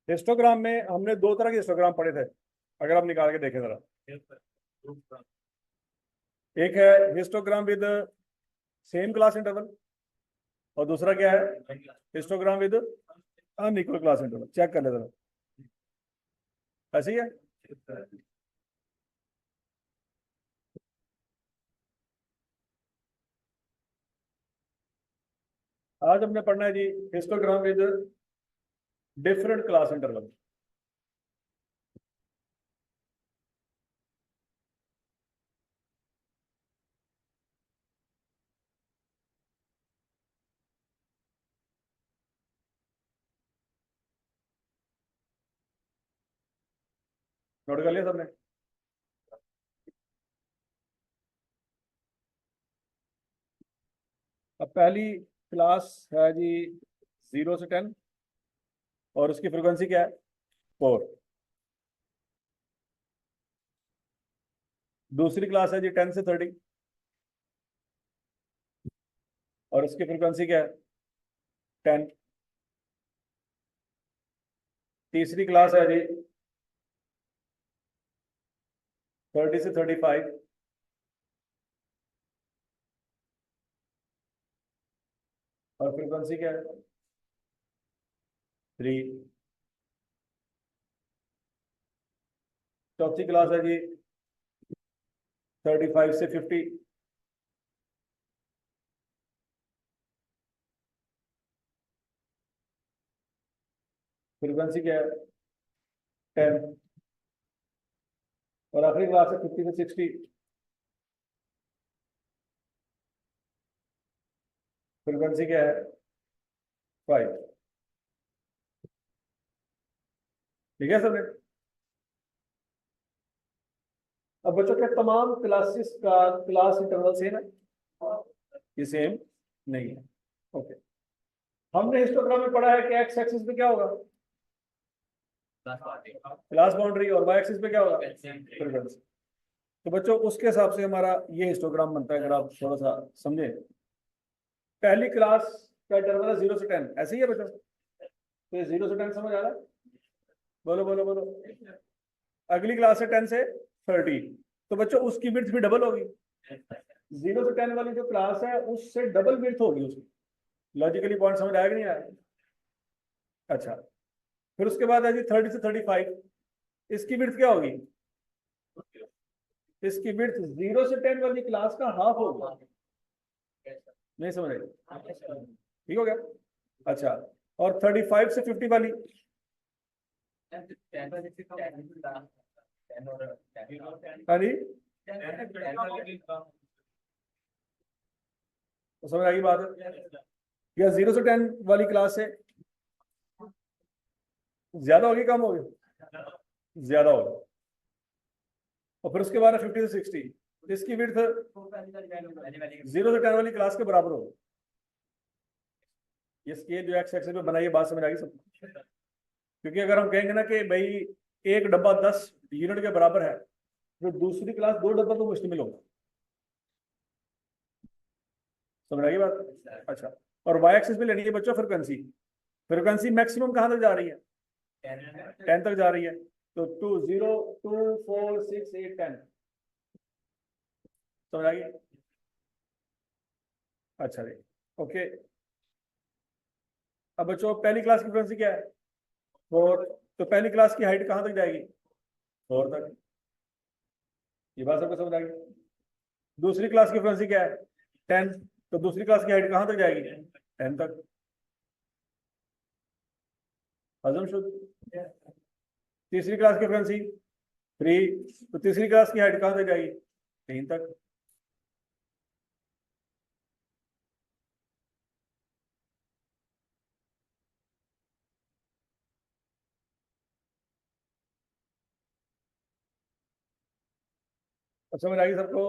Histogram में हमने दो तरह के हिस्टोग्राम पढ़े थे, अगर आप निकाल के देखें जरा। एक है histogram with same class interval, और दूसरा क्या है, histogram with unequal class interval. Check कर ले जरा, ऐसे ही है। आज हमने पढ़ना है जी histogram with different class interval. Note कर लिया सबने? अब पहली क्लास है जी 0 से 10, और उसकी फ्रीक्वेंसी क्या है, 4। दूसरी क्लास है जी 10 से 30, और उसकी फ्रीक्वेंसी क्या है, 10। तीसरी क्लास है जी 30 से 35, और फ्रीक्वेंसी क्या है, 3। चौथी क्लास है जी 35 से 50, फ्रीक्वेंसी क्या है, 10। और आखिरी क्लास है 50 से 60, फ्रीक्वेंसी क्या है, 5। ठीक है सर? अब बच्चों के तमाम क्लासेस का क्लास इंटरवल सेम है? ये सेम नहीं है। ओके, हमने हिस्टोग्राम में पढ़ा है कि एक्स एक्सिस पे क्या होगा, क्लास बाउंड्री, और वाई एक्सिस पे क्या होगा, फ्रीक्वेंसी। तो बच्चों उसके हिसाब से हमारा ये हिस्टोग्राम बनता है, अगर आप थोड़ा सा समझे। पहली क्लास का इंटरवल है 0 से 10, ऐसे ही है बच्चों? तो ये 0 से 10 समझ आ रहा है? बोलो बोलो बोलो। अगली क्लास है 10 से 30, तो बच्चों उसकी विड्थ भी डबल होगी। 0 से 10 वाली जो क्लास है उससे डबल विड्थ होगी उसकी। लॉजिकली पॉइंट समझ आया कि नहीं आया? अच्छा, फिर उसके बाद है जी 30 से 35, इसकी विड्थ क्या होगी, इसकी विड्थ 0 से 10 वाली क्लास का हाफ होगी। नहीं समझ रहे? ठीक हो गया? अच्छा, और 35 से 50 वाली, हाँ जी, तो समझ आएगी बात है? या 0 से 10 वाली क्लास से ज्यादा होगी कम होगी, ज्यादा होगी। और फिर उसके बाद 50 से 60, इसकी विड्थ 0 से 10 वाली क्लास के बराबर होगी। ये स्केल जो एक्स एक्सिस पे बनाइए, बात समझ आएगी सबको? क्योंकि अगर हम कहेंगे ना कि भाई एक डब्बा 10 यूनिट के बराबर है, तो दूसरी क्लास 2 डब्बा तो मुश्किल होगा। समझ आएगी बात? अच्छा, और वाई एक्सिस पे लेनी है बच्चों फ्रिक्वेंसी। फ्रिक्वेंसी मैक्सिमम कहां तक जा रही है, 10 तक जा रही है। तो 2 0 2 4 6 8 10, समझ आ गई? अच्छा जी, ओके। अब बच्चों पहली क्लास की फ्रिक्वेंसी क्या है, 4। तो पहली क्लास की हाइट कहां तक जाएगी, 4 तक। ये बात सबको समझ आ गई? दूसरी क्लास की फ्रिक्वेंसी क्या है, 10। तो दूसरी क्लास की हाइट कहां तक जाएगी, 10 तक। हजम शुद्ध। तीसरी क्लास की फ्रिक्वेंसी 3, तो तीसरी क्लास की हाइट कहां तक जाएगी, 3 तक। अब समझ आ गई सबको?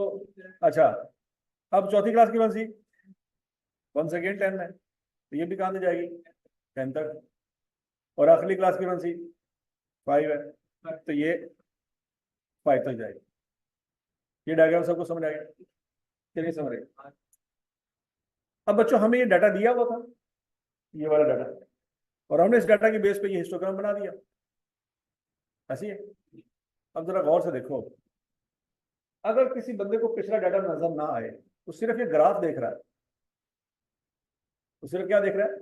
अच्छा, अब चौथी क्लास की फ्रिक्वेंसी वंस अगेन 10 है, तो ये भी कहां तक जाएगी, 10 तक। और आखिरी क्लास की फ्रिक्वेंसी 5 है, तो ये 5 तक जाएगी। ये डायग्राम सबको समझ आ गया कि नहीं समझ रहे? अब बच्चों हमें ये डाटा दिया हुआ था, ये वाला डाटा, और हमने इस डाटा के बेस पे ये हिस्टोग्राम बना दिया, ऐसी है। अब जरा गौर से देखो, अगर किसी बंदे को पिछला डाटा नजर ना आए, तो सिर्फ ये ग्राफ देख रहा है, तो सिर्फ क्या देख रहा है,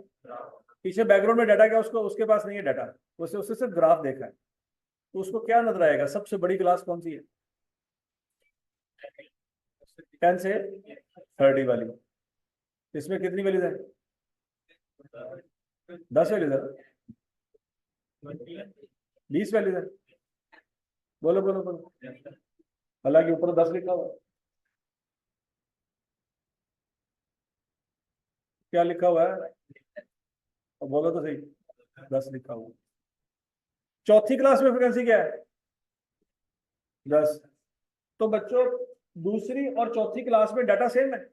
पीछे बैकग्राउंड में डाटा क्या उसको, उसके पास नहीं है डाटा, उससे उससे सिर्फ ग्राफ देखा है, तो उसको क्या नजर आएगा, सबसे बड़ी क्लास कौन सी है, 10 से 30 वाली। इसमें कितनी वैल्यूज है, 10 वैल्यूज है, 20 वैल्यूज है, बोलो बोलो बोलो, हालांकि ऊपर 10 लिखा हुआ है। क्या लिखा हुआ है, और बोलो तो सही, 10 लिखा हुआ है। चौथी क्लास में फ्रीक्वेंसी क्या है, 10। तो बच्चों दूसरी और चौथी क्लास में डाटा सेम है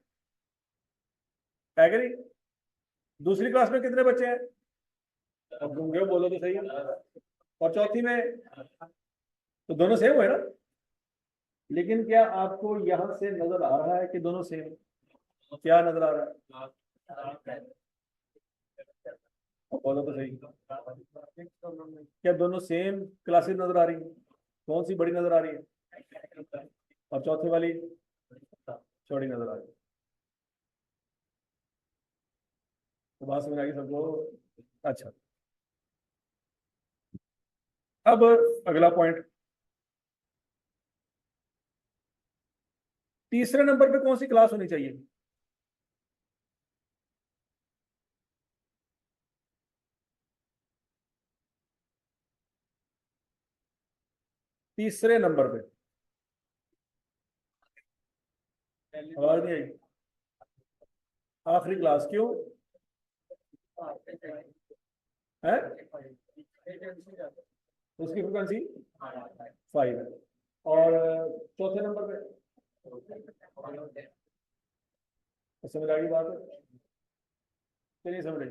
कि नहीं, दूसरी क्लास में कितने बच्चे हैं, अब घूम बोलो तो सही, और चौथी में, तो दोनों सेम हुए ना। लेकिन क्या आपको यहां से नजर आ रहा है कि दोनों सेम, क्या नजर आ रहा है, बोलो तो सही, क्या दोनों सेम क्लासेस नजर आ रही है, कौन सी बड़ी नजर आ रही है, और चौथी वाली छोटी नजर आ रही है, तो बात समझ आ गई सबको। अच्छा, अब अगला पॉइंट, तीसरे नंबर पे कौन सी क्लास होनी चाहिए, तीसरे नंबर पे, आवाज नहीं आई, आखिरी क्लास क्यों है, उसकी फ्रिक्वेंसी 5 है, और चौथे नंबर पे, समझ आ गई बात है कि नहीं समझ रही,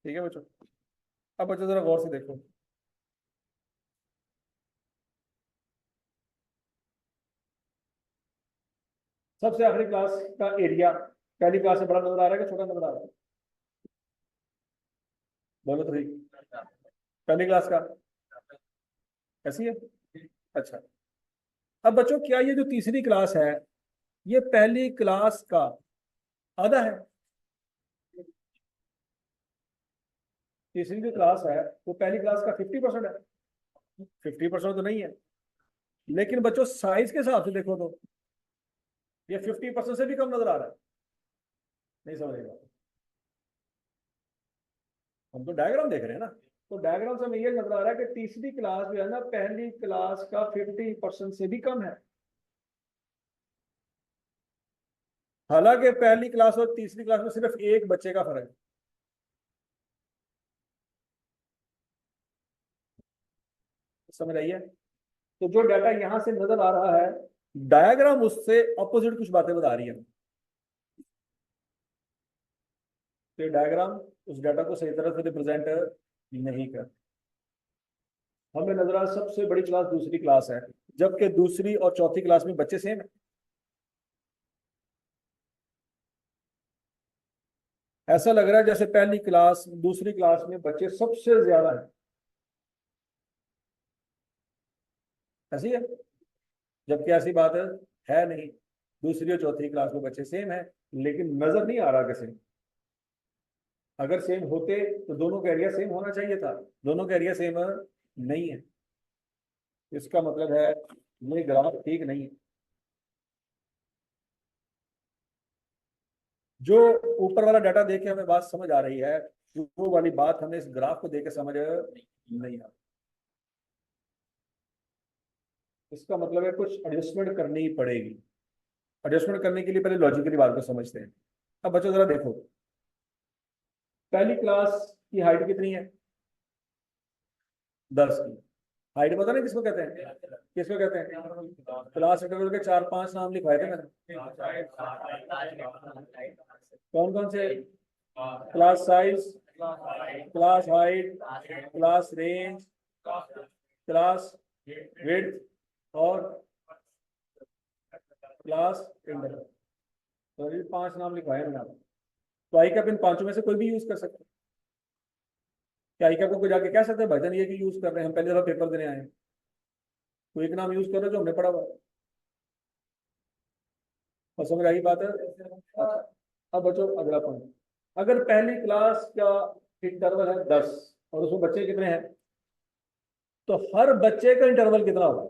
ठीक है बच्चों। अब बच्चों जरा गौर से देखो, सबसे आखिरी क्लास का एरिया पहली क्लास से बड़ा नजर आ रहा है कि छोटा नजर आ रहा है, बोलो तो सही, पहली क्लास का, कैसी है, अच्छा। अब बच्चों क्या ये जो तीसरी क्लास है, ये पहली क्लास का आधा है, तीसरी जो क्लास है वो पहली क्लास का 50% है, 50% तो नहीं है, लेकिन बच्चों साइज के हिसाब से देखो तो ये 50% से भी कम नजर आ रहा है, नहीं समझेगा, हम तो डायग्राम देख रहे हैं ना, तो डायग्राम से हमें ये नजर आ रहा है कि तीसरी क्लास जो है ना पहली क्लास का 50% से भी कम है, हालांकि पहली क्लास और तीसरी क्लास में सिर्फ एक बच्चे का फर्क है, समझ आइए। तो जो डाटा यहां से नजर आ रहा है, डायग्राम उससे ऑपोजिट कुछ बातें बता रही है, तो डायग्राम उस डाटा को सही तरह से रिप्रेजेंट नहीं कर, हमें नजर आ सबसे बड़ी क्लास दूसरी क्लास है, जबकि दूसरी और चौथी क्लास में बच्चे सेम है, ऐसा लग रहा है जैसे पहली क्लास दूसरी क्लास में बच्चे सबसे ज्यादा है, ऐसी है, जबकि ऐसी बात है नहीं, दूसरी और चौथी क्लास में बच्चे सेम है, लेकिन नजर नहीं आ रहा कि सेम, अगर सेम होते तो दोनों का एरिया सेम होना चाहिए था, दोनों का एरिया सेम नहीं है, इसका मतलब है ये ग्राफ ठीक नहीं है, जो ऊपर वाला डाटा देख के हमें बात समझ आ रही है, वो वाली बात हमें इस ग्राफ को देख के समझ नहीं आ रही, इसका मतलब है कुछ एडजस्टमेंट करनी पड़ेगी, एडजस्टमेंट करने के लिए पहले लॉजिकली बात को समझते हैं। अब बच्चों जरा देखो, पहली क्लास की हाइट कितनी है, 10 की, हाइट पता नहीं किसको कहते हैं, किसको कहते हैं, क्लास इंटरवल के 4-5 नाम लिखवाए थे मैंने, कौन कौन से, class size, class height, class range, class width, और क्लास इंटरवल, तो अभी 5 नाम लिखवाए मैंने आपको। तो आई कैप इन पांचों में से कोई भी यूज कर सकते हैं। क्या आई कैप को कोई जाके कह सकते हैं भजन ये कि यूज कर रहे हैं, हम पहले दफा पेपर देने आए हैं, कोई एक नाम यूज करो जो हमने पढ़ा हुआ है। और समझ आई बात है? अच्छा, अब बच्चों अगला पॉइंट, अगर पहली क्लास का इंटरवल है 10 और उसमें बच्चे कितने हैं, तो हर बच्चे का इंटरवल कितना होगा,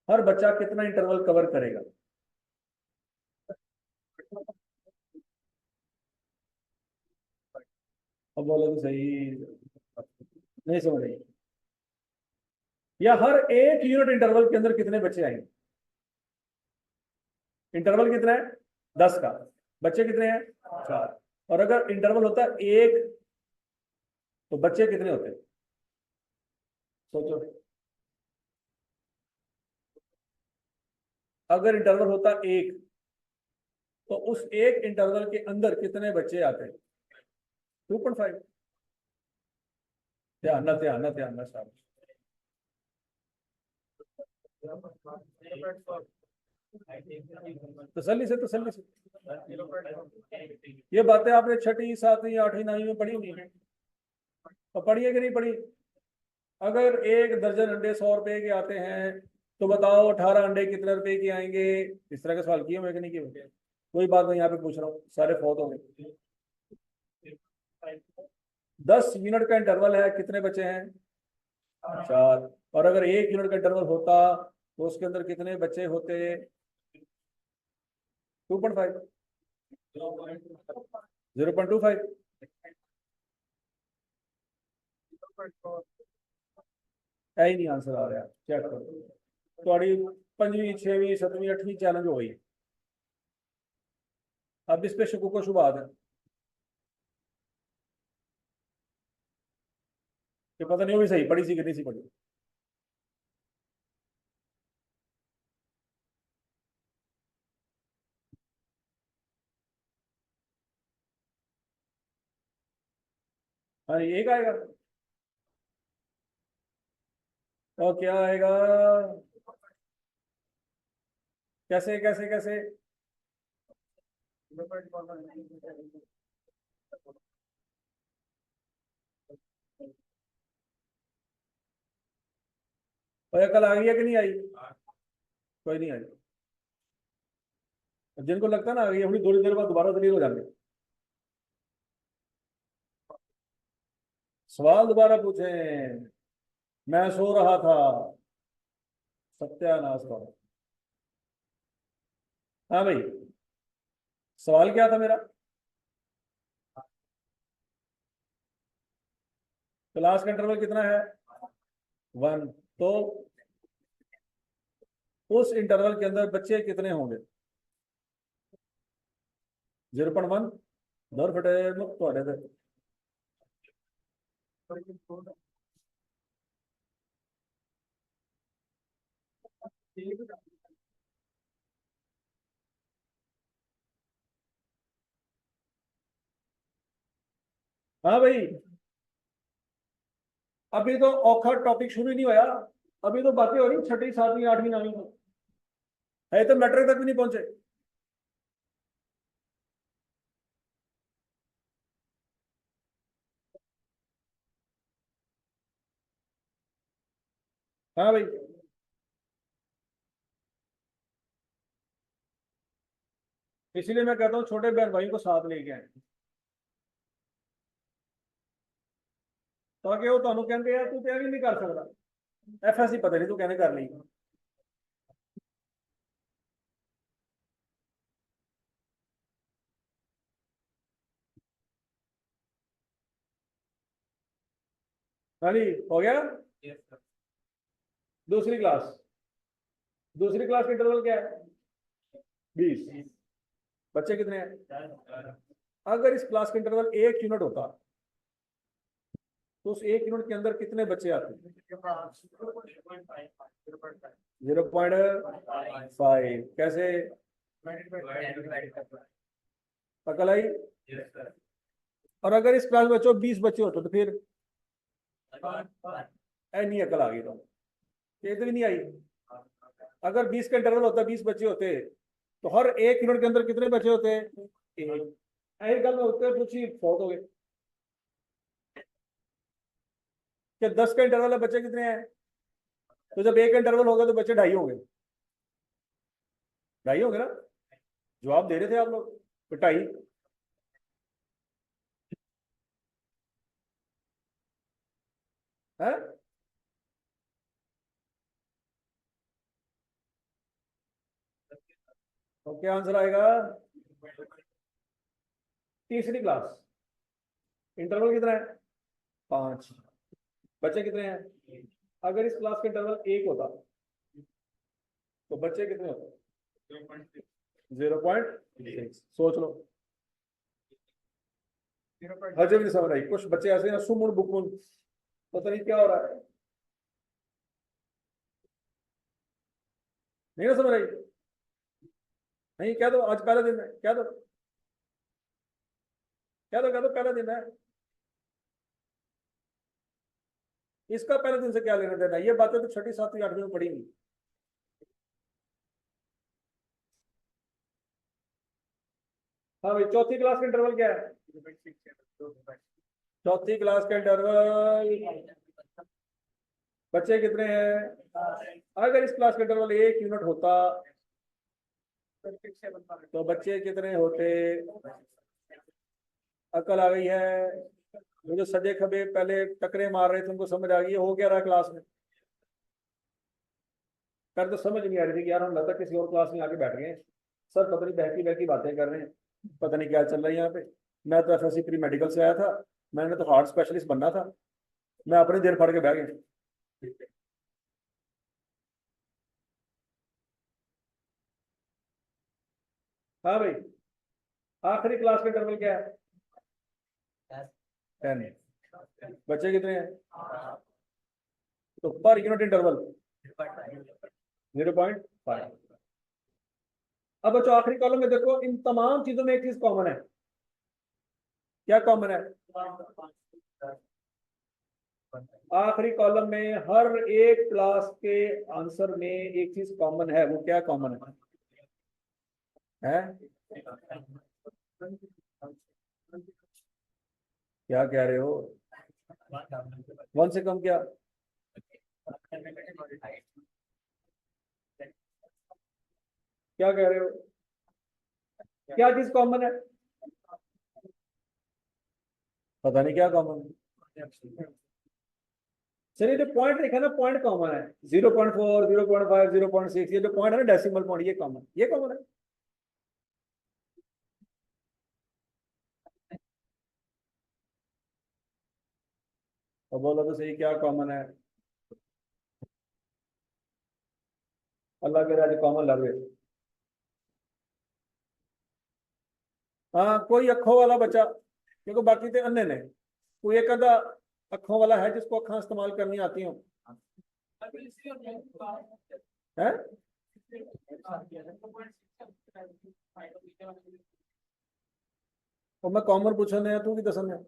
हर बच्चा कितना इंटरवल कवर करेगा। अब बोलो तो सही, नहीं समझ रही, या हर एक यूनिट इंटरवल के अंदर कितने बच्चे आएंगे, इंटरवल कितना है 10 का, बच्चे कितने हैं 4, और अगर इंटरवल होता है 1 तो बच्चे कितने होते हैं, सोचो। अगर इंटरवल होता 1 तो उस एक इंटरवल के अंदर कितने बच्चे आते हैं, 2.5। ध्यान न ध्यान न ध्यान न साहब, तसल्ली से ये बातें आपने छठी सातवीं आठवीं नवीं में पढ़ी नहीं है, और पढ़ी है कि नहीं पढ़ी। अगर 1 दर्जन अंडे 100 रुपए के आते हैं तो बताओ 18 अंडे कितने रुपए के आएंगे। इस तरह के सवाल किए हुए कि नहीं किए हुए? कोई बात नहीं, यहाँ पे पूछ रहा हूँ, सारे फौत हो गए। 10 यूनिट का इंटरवल है, कितने बचे हैं 4, और अगर 1 यूनिट का इंटरवल होता तो उसके अंदर कितने बच्चे होते, 2.5, 0.25। है ही नहीं आंसर आ रहा है, चेक करो थोड़ी 5वीं 6वीं 7वीं 8वीं चैलेंज हो गई। अब इस पे शुक्र को शुभ है कि पता नहीं, वो भी सही पढ़ी सी कि नहीं सी पढ़ी। हाँ, एक आएगा, और क्या आएगा, कैसे कैसे कैसे, और कल आ गई है कि नहीं आई, कोई नहीं आई। जिनको लगता है ना आ गई, अपनी थोड़ी देर बाद दोबारा दलील हो जाते, सवाल दोबारा पूछें, मैं सो रहा था, सत्यानाश करो। हाँ भाई, सवाल क्या था मेरा, क्लास का इंटरवल कितना है 1, तो उस इंटरवल के अंदर बच्चे कितने होंगे, 0.1, दर फटे थोड़े थे। हाँ भाई, अभी तो औखा टॉपिक शुरू ही नहीं हुआ, अभी तो बातें हो रही छठी सातवीं आठवीं नवीं में, है तो मैट्रिक तक भी नहीं पहुंचे। हाँ भाई, इसलिए मैं कहता हूँ छोटे बहन भाई को साथ लेके आए, ताकि वो ਤੁਹਾਨੂੰ ਕਹਿੰਦੇ यार तू तैयारी नहीं कर सकता, एफएससी पता नहीं तू कहने कर ली। हाँ जी, हो गया। दूसरी क्लास, दूसरी क्लास का इंटरवल क्या है 20, बच्चे कितने हैं। अगर इस क्लास का इंटरवल 1 यूनिट होता तो उस 1 यूनिट के अंदर कितने बच्चे आते, 0.5, कैसे, अकल आई। और अगर इस क्लास में बच्चों 20 बच्चे होते तो फिर नहीं, अकल आ गई, तो ये इतनी नहीं आई। अगर 20 का इंटरवल होता, 20 बच्चे होते, तो हर 1 यूनिट के अंदर कितने बच्चे होते? एक गल में उत्तर पूछी, फोर्थ हो गए। कि 10 का इंटरवल है, बच्चे कितने हैं? तो जब 1 का इंटरवल होगा तो बच्चे 2.5 होंगे। 2.5 होंगे ना? जवाब दे रहे थे आप लोग, तो 2.5 है। तो क्या आंसर आएगा? तीसरी क्लास, इंटरवल कितना है? 5। बच्चे कितने हैं? अगर इस क्लास का इंटरवल 1 होता तो बच्चे कितने होते? 0.6। सोच लो। हजम नहीं समझ आई। कुछ बच्चे ऐसे हैं सुमुन बुकमुन, पता नहीं क्या हो रहा है, नहीं ना समझ आई। नहीं, क्या दो, आज पहला दिन है, क्या दो, क्या दो पहला दिन है। इसका पहले दिन से क्या लेना देना? ये बातें तो छठी सातवीं आठवीं में पढ़ेंगी। हाँ भाई, चौथी क्लास का इंटरवल क्या है? चौथी क्लास का इंटरवल, बच्चे कितने हैं? अगर इस क्लास का इंटरवल 1 यूनिट होता तो बच्चे कितने होते? अकल आ गई है? वो जो सजे खबे पहले टकरे मार रहे थे उनको समझ आ गई है हो क्या रहा है क्लास में? कर तो समझ नहीं आ रही थी कि यार हम लगता किसी और क्लास में आके बैठ गए हैं। सर पता नहीं बहकी बहकी बातें कर रहे हैं, पता नहीं क्या चल रहा है यहाँ पे। मैं तो एफएससी प्री मेडिकल से आया था, मैंने तो हार्ट स्पेशलिस्ट बनना था, मैं अपनी देर फाड़ के बह गया। हाँ भाई, आखिरी क्लास का इंटरवल क्या है? 10। बच्चे कितने हैं? तो पर यूनिट इंटरवल 0.5। अब बच्चों आखिरी कॉलम में देखो, इन तमाम चीजों में एक चीज कॉमन है। क्या कॉमन है? आखिरी कॉलम में हर एक क्लास के आंसर में एक चीज कॉमन है। वो क्या कॉमन है? क्या कह रहे हो? 1 से कम क्या? क्या कह रहे हो? क्या चीज कॉमन है? पता नहीं क्या कॉमन है। चलिए, जो पॉइंट लिखा है ना, पॉइंट कॉमन है। 0.4, 0.5, 0.6, ये जो पॉइंट है ना, डेसिमल पॉइंट, ये कॉमन, ये कॉमन है। और बोलो तो सही, क्या कॉमन है? अल्लाह के राज कॉमन लगे। हाँ, कोई अखों वाला बच्चा, क्योंकि बाकी तो अन्य ने, कोई एक आधा अखों वाला है जिसको अखा इस्तेमाल करनी आती हो है। और मैं कॉमन पूछा नहीं तू की दसन है।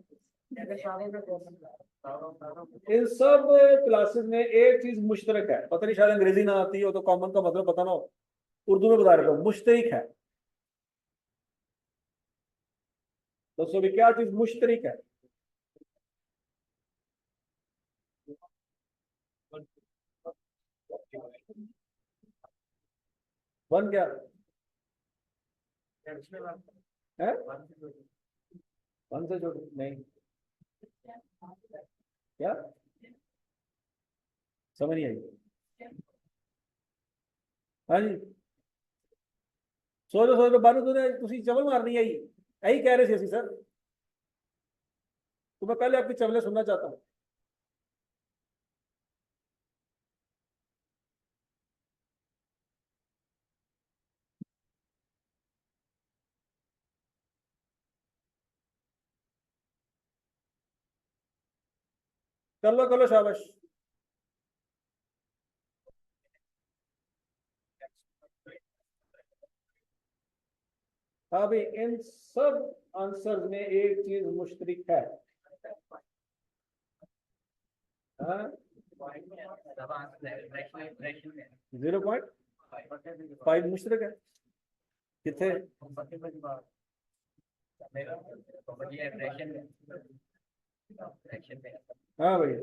इन सब क्लासेस में एक चीज मुश्तरक है, पता नहीं शायद अंग्रेजी ना आती हो तो कॉमन का मतलब पता ना हो, उर्दू में बता रहे हो, मुश्तरक है। दोस्तों भी क्या चीज मुश्तरक है? वन क्या है? वन से छोटी नहीं, क्या समझ नहीं आई? हाँ जी, सोचो बानू तूने तुसी चवल मारनी आई, यही कह रहे थे सर। तो मैं पहले आपकी चवलें सुनना चाहता हूँ। कर लो शाबाश। हाँ भाई, इन सब आंसर में एक चीज मुश्तरक है। हाँ, 0 पॉइंट फाइव मुश्तरक है कितने? हाँ भैया,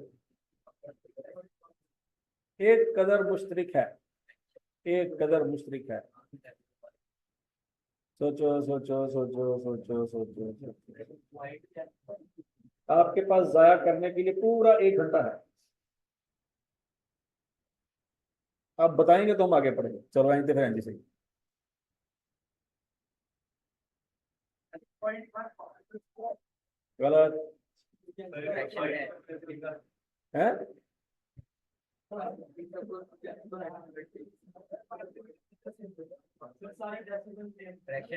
एक कदर मुश्तरक है, एक कदर मुश्तरक है। सोचो सोचो सोचो सोचो सोचो सोचो। आपके पास जाया करने के लिए पूरा 1 घंटा है। आप बताएंगे तो हम आगे पढ़ेंगे। चलो आएंगे फिर जी सही। गलत है।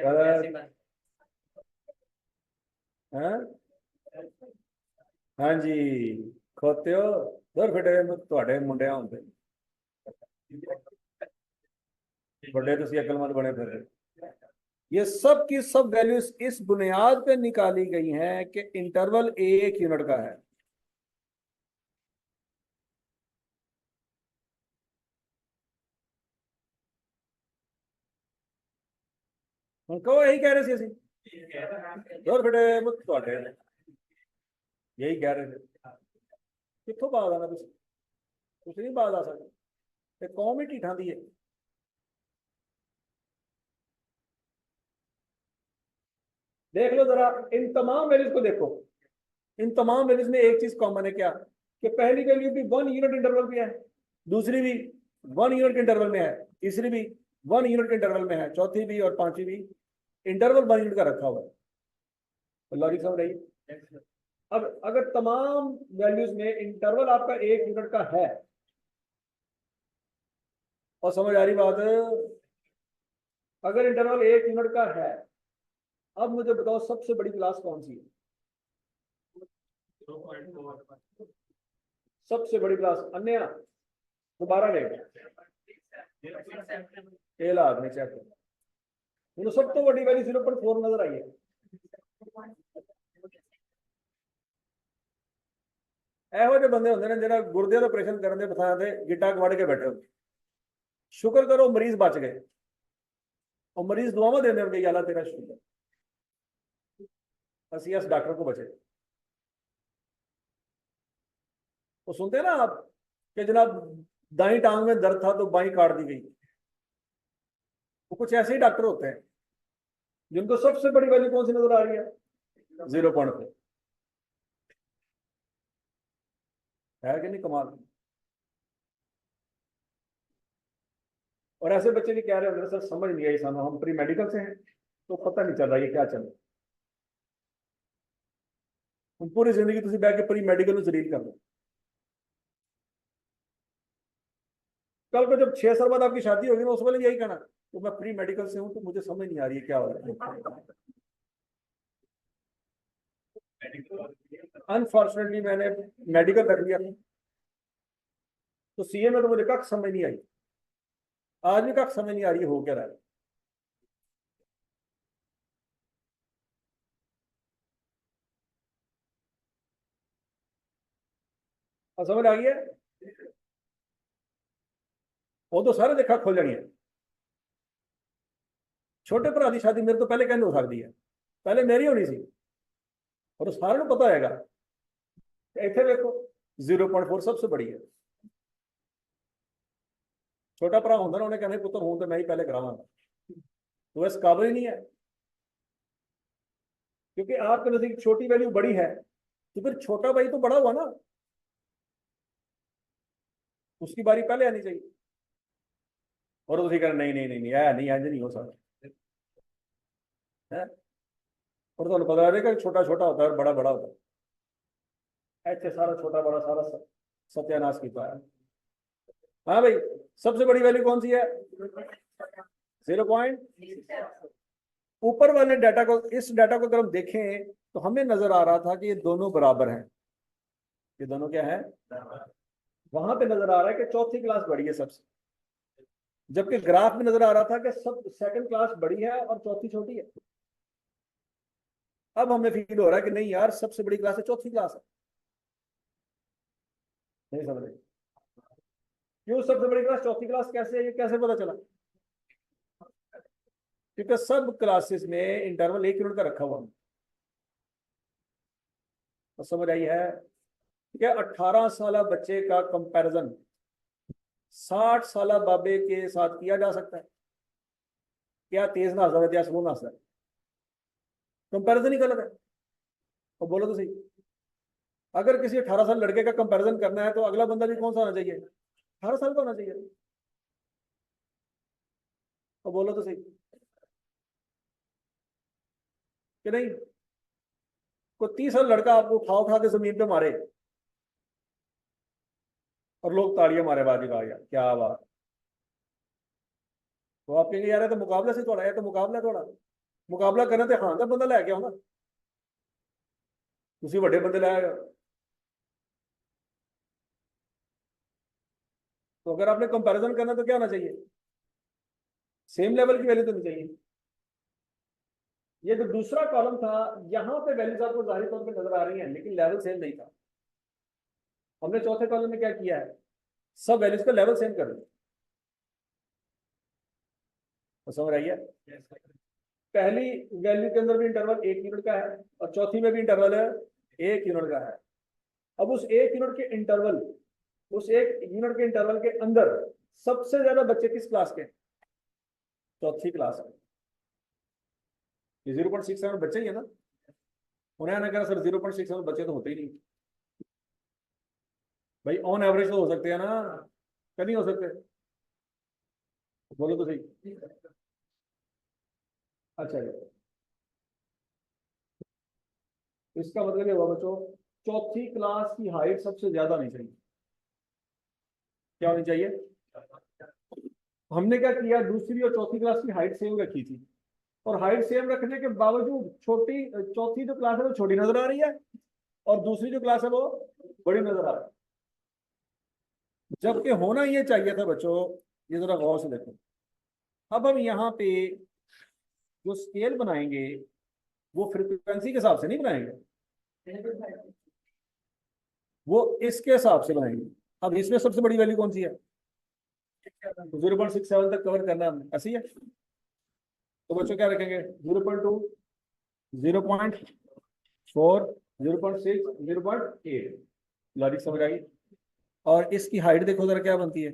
गलत है। हाँ जी, खोते हो दर फिटे थोड़े मुंडे होंगे बड़े, तो अकलमंद बने फिर। ये सब की सब वैल्यूज इस बुनियाद पे निकाली गई हैं कि इंटरवल 1 यूनिट का है। उनको यही कह रहे थे दर फिटे थोड़े, यही कह रहे थे। कितों बात आना कुछ नहीं बात आ सकती, कौम ही ढीठा दी है। देख लो जरा इन तमाम वैल्यूज को देखो, इन तमाम वैल्यूज में एक चीज कॉमन है क्या? कि पहली वैल्यू भी 1 यूनिट इंटरवल पे है, दूसरी भी 1 यूनिट के इंटरवल में है, तीसरी भी 1 यूनिट के इंटरवल में है, चौथी भी और पांचवी भी इंटरवल 1 यूनिट का रखा हुआ है। लॉजिक समझ रही? अब अगर तमाम वैल्यूज में इंटरवल आपका 1 यूनिट का है, और समझ आ रही बात? अगर इंटरवल 1 यूनिट का है, अब मुझे बताओ सबसे बड़ी क्लास कौन सी है? सबसे बड़ी क्लास अन्य दोबारा ले ए लाख नहीं चेक करो, सब तो बड़ी वैल्यू 0.4 नजर आई है। ਇਹੋ ਜਿਹੇ ਬੰਦੇ ਹੁੰਦੇ ਨੇ ਜਿਹੜਾ ਗੁਰਦੇ ਦਾ ਆਪਰੇਸ਼ਨ ਕਰਨ ਦੇ ਬਥਾਂ ਤੇ ਗਿੱਟਾ ਵੜ ਕੇ ਬੈਠੇ ਹੁੰਦੇ। ਸ਼ੁਕਰ ਕਰੋ ਮਰੀਜ਼ ਬਚ ਗਏ, और मरीज दुआवा देने होंगे अल्लाह तेरा शुक्र ਅਸੀਂ इस डॉक्टर को बचे। वो सुनते हैं ना आप कि जनाब दाई टांग में दर्द था तो बाई काट दी गई। वो कुछ ऐसे ही डॉक्टर होते हैं जिनको सबसे बड़ी वैल्यू कौन सी नजर आ रही है? 0.4 है कि नहीं? कमाल। और ऐसे बच्चे भी कह रहे होंगे सर समझ नहीं आई सानू, हम प्री मेडिकल से हैं तो पता नहीं चल रहा ये क्या चल रहा। हम पूरी जिंदगी तुम बह के प्री मेडिकल में जलील कर लो। कल को जब 6 साल बाद आपकी शादी होगी ना, उस वाले यही कहना तो मैं प्री मेडिकल से हूं तो मुझे समझ नहीं आ रही है क्या हो रहा है। अनफॉर्चुनेटली मैंने मेडिकल रख लिया तो सीए में तो मुझे कख समझ नहीं आई, आज भी कख समझ नहीं आ रही है हो क्या रहा है। और समझ आ गई है? वो तो सारे देखा खुल जानी है। छोटे भरा की शादी मेरे तो पहले कहने हो सकती है, पहले मेरी होनी सी, और सारे को पता है। इतने देखो 0.4 सबसे बड़ी है। छोटा भरा होंगे ना उन्हें कहने पुत्र हूं तो मैं ही पहले करावांगा, तो इस काबिल ही नहीं है। क्योंकि आपके नजदीक छोटी वैल्यू बड़ी है तो फिर छोटा भाई तो बड़ा हुआ ना, उसकी बारी पहले आनी चाहिए। और तो कहना नहीं नहीं नहीं है नहीं इंज नहीं हो सकता है। और तो पता है छोटा छोटा होता है बड़ा बड़ा होता है, ऐसे सारा छोटा बड़ा सारा सत्यानाश किया है। हाँ भाई, सबसे बड़ी वैल्यू कौन सी है? 0. ऊपर वाले डाटा को, इस डाटा को अगर हम देखें तो हमें नजर आ रहा था कि ये दोनों बराबर हैं। ये दोनों क्या है? वहां पे नजर आ रहा है कि चौथी क्लास बड़ी है सबसे, जबकि ग्राफ में नजर आ रहा था कि सब सेकंड क्लास बड़ी है और चौथी छोटी है। अब हमें फील हो रहा है कि नहीं यार, सबसे बड़ी क्लास है चौथी क्लास है। नहीं समझ रहे क्यों सबसे बड़ी क्लास चौथी क्लास कैसे है, ये कैसे पता चला? क्योंकि सब क्लासेस में इंटरवल 1 यूनिट का रखा हुआ है। तो समझ आई है कि 18 साल बच्चे का कंपैरिजन 60 साल बाबे के साथ किया जा सकता है। क्या तेज ना हंसा क्या स्लो ना हंसा, कंपैरिजन ही गलत है। तो बोलो तो सही, अगर किसी 18 साल लड़के का कंपैरिजन करना है तो अगला बंदा भी कौन सा होना चाहिए, 18 साल का होना चाहिए। तो बोलो तो सही कि नहीं। कोई 30 साल लड़का आपको उठा उठा के जमीन पे मारे और लोग ताड़ियां मारे, बाजी का यार क्या बात। तो आप कहेंगे यार ये तो मुकाबला से थोड़ा है, तो मुकाबला है थोड़ा, मुकाबला करना तो हाँ का बंदा लैके आओ ना, उसी बड़े बंदे लाएगा। तो अगर आपने कंपैरिजन करना तो क्या होना चाहिए, सेम लेवल की वैल्यू तो नहीं चाहिए। ये जो दूसरा कॉलम था, यहाँ पे वैल्यूज आपको जाहिर तौर पे नजर आ रही हैं लेकिन लेवल सेम नहीं था। हमने चौथे कॉलम में क्या किया है, सब वैल्यूज का लेवल सेम कर दिया। तो समझ रही है, पहली वैल्यू के अंदर भी इंटरवल 1 यूनिट का है और चौथी में भी इंटरवल 1 यूनिट का है। अब उस 1 यूनिट के इंटरवल के अंदर सबसे ज्यादा बच्चे किस क्लास के, चौथी क्लास के। 0.67 बच्चे ही है ना, उन्होंने कहा सर 0.67 बच्चे तो होते ही नहीं। भाई ऑन एवरेज तो हो सकते हैं ना, क्या नहीं हो सकते, बोलो तो सही। अच्छा जी, इसका मतलब ये हुआ बच्चों, चौथी क्लास की हाइट सबसे ज्यादा नहीं चाहिए। क्या होनी चाहिए, हमने क्या किया, दूसरी और चौथी क्लास की हाइट सेम रखी थी और हाइट सेम रखने के बावजूद छोटी चौथी जो क्लास है वो छोटी नजर आ रही है और दूसरी जो क्लास है वो बड़ी नजर आ रही है। जबकि होना ये चाहिए था बच्चों, ये जरा गौर से देखो। अब हम यहाँ पे जो स्केल बनाएंगे वो फ्रीक्वेंसी के हिसाब से नहीं बनाएंगे, वो इसके हिसाब से बनाएंगे। अब इसमें सबसे बड़ी वैल्यू कौन सी है, 0.67 तक कवर करना है हमने, ऐसी है। तो बच्चों क्या रखेंगे, 0.2, 0.4, 0.6, 0.8। लॉजिक समझ आई। और इसकी हाइट देखो जरा क्या बनती है,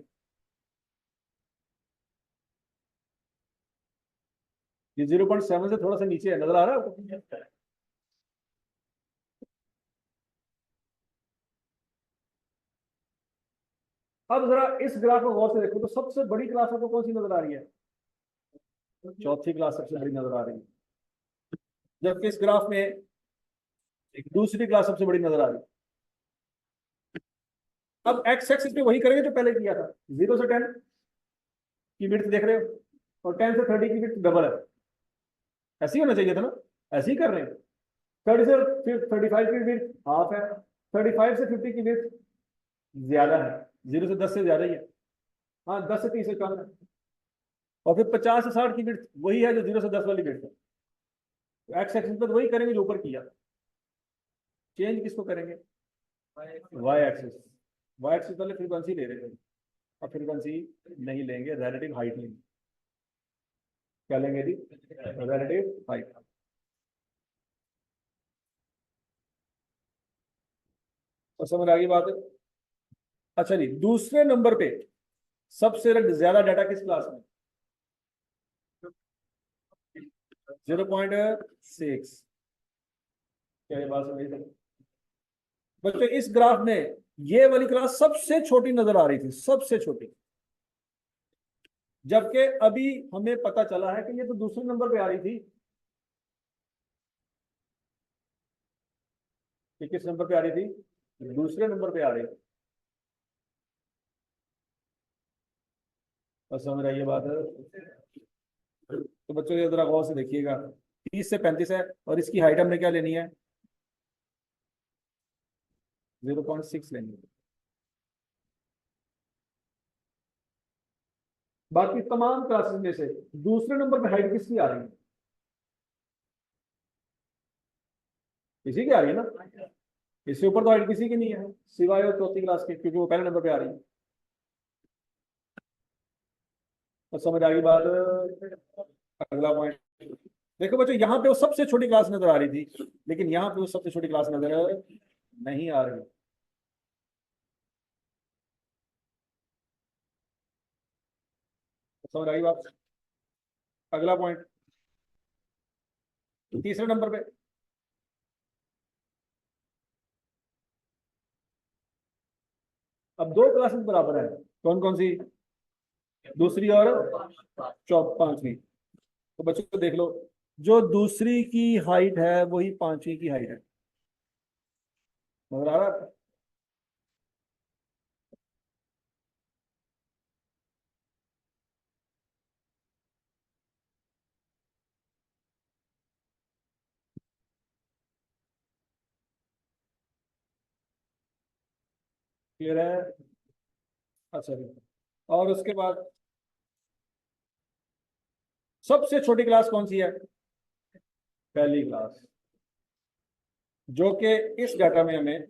ये 0.7 से थोड़ा सा नीचे है, नजर आ रहा है आपको। अब जरा इस ग्राफ को गौर से देखो तो सबसे बड़ी क्लास आपको कौन सी नजर आ रही है, चौथी क्लास सबसे बड़ी नजर आ रही है। जबकि इस ग्राफ में एक दूसरी क्लास सबसे बड़ी नजर आ रही है। अब एक्स एक्सिस पे वही करेंगे जो पहले किया था, 0 से 10 की विड्थ देख रहे हो और 10 से 30 की विड्थ डबल है। ऐसे ही होना चाहिए था ना, ऐसे ही कर रहे हैं। 30 से 35 की विड्थ हाफ है, 35 से 50 की विड्थ ज्यादा है, 0 से 10 से ज्यादा ही है। हाँ 10 से 30 से कम है। और फिर 50 से 60 की विड्थ वही है जो 0 से 10 वाली विड्थ है। तो एक्स एक्सिस पर वही करेंगे जो ऊपर किया, चेंज किसको करेंगे, वाई एक्सिस। वाई एक्सिस पहले फ्रीक्वेंसी ले रहे थे, अब फ्रीक्वेंसी नहीं लेंगे, रिलेटिव हाइट लेंगे। क्या लेंगे जी, रिलेटिव हाइट। और समझ आ गई बात है। अच्छा जी, दूसरे नंबर पे सबसे ज्यादा डाटा किस क्लास में, 0.6। क्या ये बात समझ रही, बच्चों इस ग्राफ में ये वाली क्लास सबसे छोटी नजर आ रही थी, सबसे छोटी। जबकि अभी हमें पता चला है कि ये तो दूसरे नंबर पे आ रही थी। कि किस नंबर पे आ रही थी, दूसरे नंबर पे आ रही थी। बस समझ रही है बात है। तो बच्चों ये जरा गौर से देखिएगा, 30 से 35 है और इसकी हाइट हमने क्या लेनी है, 0.6 लेनी है। बाकी तमाम क्लासेस में से दूसरे नंबर पे हाइट किसकी आ रही है, इसी की आ रही है ना। इससे ऊपर तो हाइट किसी की नहीं है सिवाय और चौथी क्लास के, क्योंकि वो पहले नंबर पे आ रही है। तो समझ आ गई बात। अगला पॉइंट देखो बच्चों, यहाँ पे वो सबसे छोटी क्लास नजर आ रही थी, लेकिन यहाँ पे वो सबसे छोटी क्लास नजर नहीं आ रही। समझ आई बात? अगला पॉइंट तीसरे नंबर पे, अब दो क्लासेस बराबर है, कौन कौन सी? दूसरी और पांचवी। तो बच्चों को देख लो, जो दूसरी की हाइट है वही पांचवी की हाइट है। नजर आ रहा है? क्लियर है? अच्छा जी। और उसके बाद सबसे छोटी क्लास कौन सी है? पहली क्लास, जो कि इस डाटा में हमें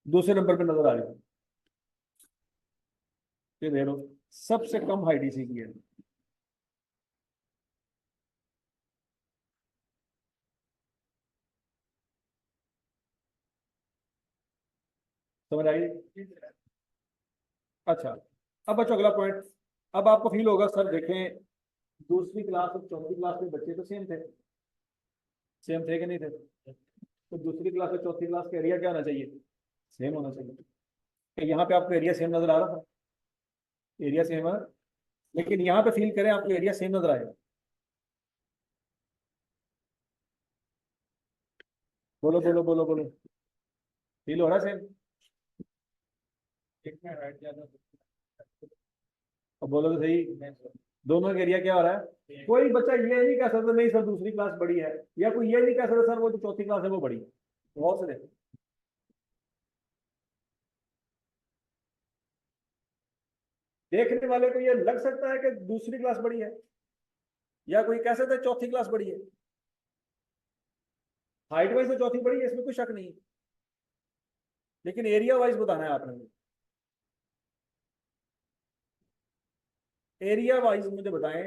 दूसरे नंबर पे नजर आ रही है। ये देख लो, सबसे कम हाइट इसी की है। समझ आई? अच्छा, अब बच्चों अगला पॉइंट, अब आपको फील होगा सर देखें, दूसरी क्लास और चौथी क्लास में बच्चे तो सेम थे, सेम थे कि नहीं थे? तो दूसरी क्लास और चौथी क्लास का एरिया क्या होना चाहिए? सेम होना चाहिए। तो यहाँ पे आपको एरिया सेम नजर आ रहा था, एरिया सेम है, लेकिन यहाँ पे फील करें आपको एरिया सेम नजर आएगा। बोलो बोलो बोलो बोलो, फील हो रहा है सेम? अब बोलो तो सही, दोनों का एरिया क्या हो रहा है? कोई बच्चा ये नहीं कह सकता नहीं सर दूसरी क्लास बड़ी है, या कोई ये नहीं कह सकता सर वो जो चौथी क्लास है वो बड़ी है। बहुत से देखो, देखने वाले को ये लग सकता है कि दूसरी क्लास बड़ी है, या कोई कह सकता है चौथी क्लास बड़ी है। हाइट वाइज तो चौथी बड़ी है, इसमें कोई शक नहीं, लेकिन एरिया वाइज बताना है आपने। एरिया वाइज मुझे बताएं,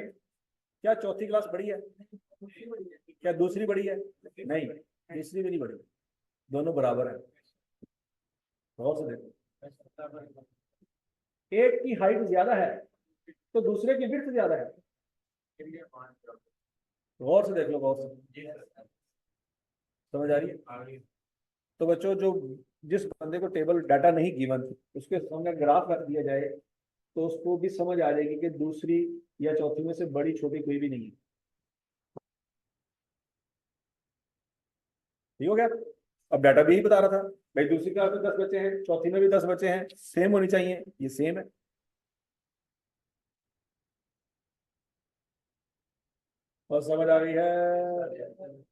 क्या चौथी क्लास बड़ी है? क्या दूसरी बड़ी है? नहीं, तीसरी भी नहीं बड़ी, दोनों बराबर है। बहुत से देखो, एक की हाइट ज्यादा है तो दूसरे की विड्थ ज्यादा है। गौर से देख लो, गौर से, समझ आ रही है? तो बच्चों, जो जिस बंदे को टेबल डाटा नहीं गिवन, उसके सामने ग्राफ रख दिया जाए तो उसको भी समझ आ जाएगी कि दूसरी या चौथी में से बड़ी छोटी कोई भी नहीं है। ठीक हो गया? अब डाटा भी यही बता रहा था, भाई दूसरी क्लास में 10 बच्चे हैं, चौथी में भी 10 बच्चे हैं, सेम होनी चाहिए, ये सेम है। और समझ आ रही है?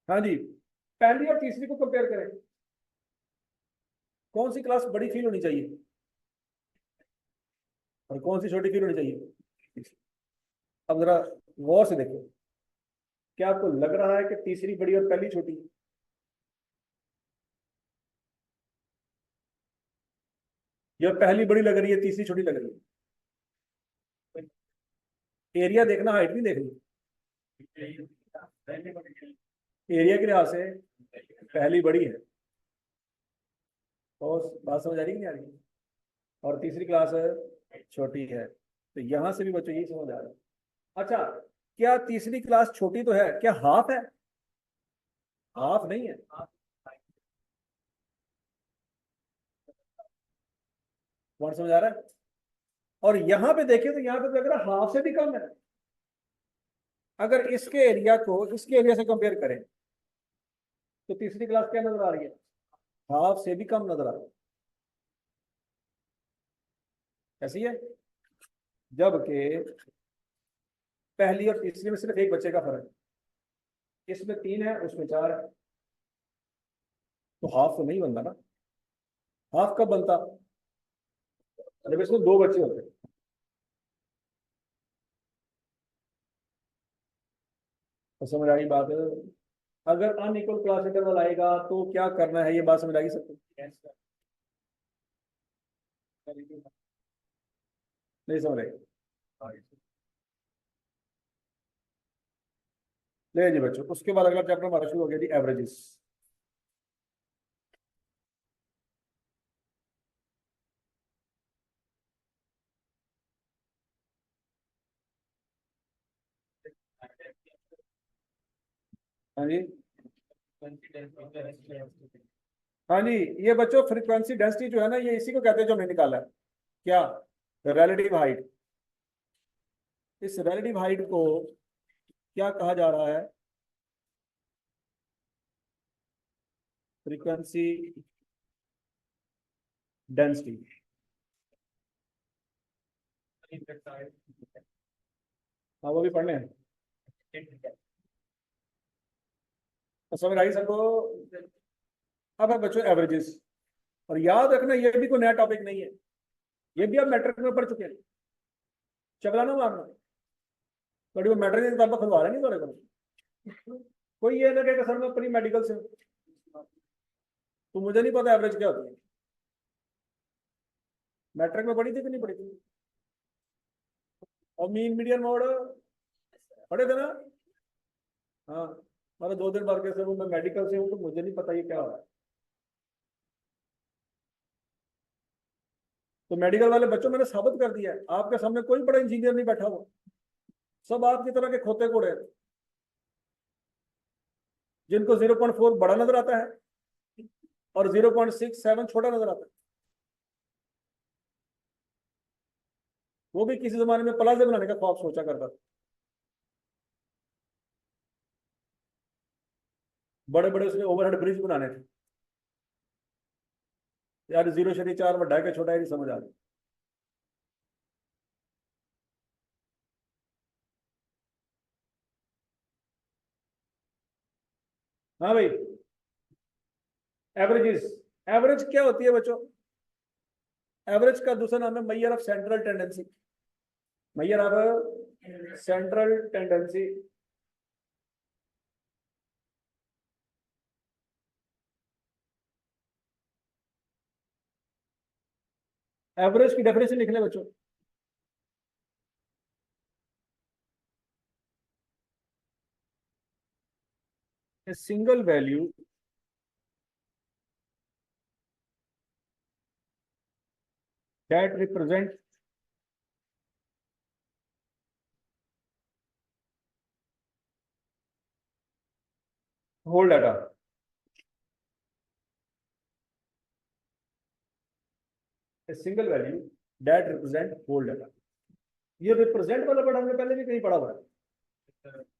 हाँ जी, पहली और तीसरी को कंपेयर करें, कौन सी क्लास बड़ी फील होनी चाहिए और कौन सी छोटी फील होनी चाहिए? अब जरा गौर से देखो, क्या आपको लग रहा है कि तीसरी बड़ी और पहली छोटी? या पहली बड़ी लग रही है, तीसरी छोटी लग रही है? एरिया देखना, हाइट नहीं देखनी। एरिया के लिहाज से पहली बड़ी है, और बात समझ आ रही है कि नहीं आ रही है? और तीसरी क्लास छोटी है, तो यहां से भी बच्चों यही समझ आ रहा है। अच्छा, क्या तीसरी क्लास छोटी तो है, क्या हाफ है? हाफ नहीं है। पॉइंट समझ आ रहा है? और यहां पे देखिए तो यहां पे तो लग रहा है हाफ से भी कम है। अगर इसके एरिया को इसके एरिया से कंपेयर करें तो तीसरी क्लास क्या नजर आ रही है? हाफ से भी कम नजर आ रही है। ऐसी है, जबकि पहली और तीसरी में सिर्फ एक बच्चे का फर्क इसमें 3 है, उसमें 4 है, तो हाफ तो नहीं बनता ना। हाफ कब बनता, जब इसमें 2 बच्चे होते। तो समझ आई बात है। अगर अनइक्वल क्लास इंटरवल आएगा तो क्या करना है, ये बात समझ आई सबको? नहीं समझ आई? ले जी बच्चों, उसके बाद अगला चैप्टर हमारा शुरू हो गया जी, एवरेजेस। हाँ जी, हाँ जी, ये बच्चों फ्रीक्वेंसी डेंसिटी जो है ना, ये इसी को कहते हैं जो हमने निकाला है, क्या, रिलेटिव हाइट। इस रिलेटिव हाइट को क्या कहा जा रहा है? Frequency density. हाँ वो भी पढ़ने हैं, तो समझ आई सबको? अब है बच्चों एवरेजेस, और याद रखना ये भी कोई नया टॉपिक नहीं है, ये भी आप मैट्रिक में पढ़ चुके हैं। चबला ना मारना, बड़ी वो मैट्रिक की किताबें खुलवा रहे नहीं थोड़े को। कोई ये ना कि सर मैं प्री मेडिकल से हूं, तो मुझे नहीं पता एवरेज क्या होती है। मैट्रिक में पढ़ी थी कि नहीं पढ़ी थी? और मीन मीडियन मोड पढ़े थे ना? हाँ, मतलब 2 दिन बाद कैसे हूँ, मैं मेडिकल से हूँ, तो मुझे नहीं पता ये क्या हो रहा है। तो मेडिकल वाले बच्चों मैंने साबित कर दिया है, आपके सामने कोई बड़ा इंजीनियर नहीं बैठा हुआ, सब आपकी तरह के खोते कोड़े हैं, जिनको 0.4 बड़ा नजर आता है और 0.67 छोटा नजर आता है। वो भी किसी जमाने में प्लाजे बनाने का ख्वाब सोचा करता था, बड़े बड़े उसने ओवरहेड ब्रिज बनाने थे। यार 0.4 बड़ा है कि छोटा है, नहीं समझ आ रही। हाँ भाई, एवरेजेस। एवरेज क्या होती है बच्चों? एवरेज का दूसरा नाम है measure of central tendency. Measure of central tendency. Average की डेफिनेशन लिख लें बच्चों। A single value that represent whole data. A single value that represent whole data. ये रिप्रेजेंट वाला वर्ड हमने पहले भी कहीं पढ़ा हुआ है,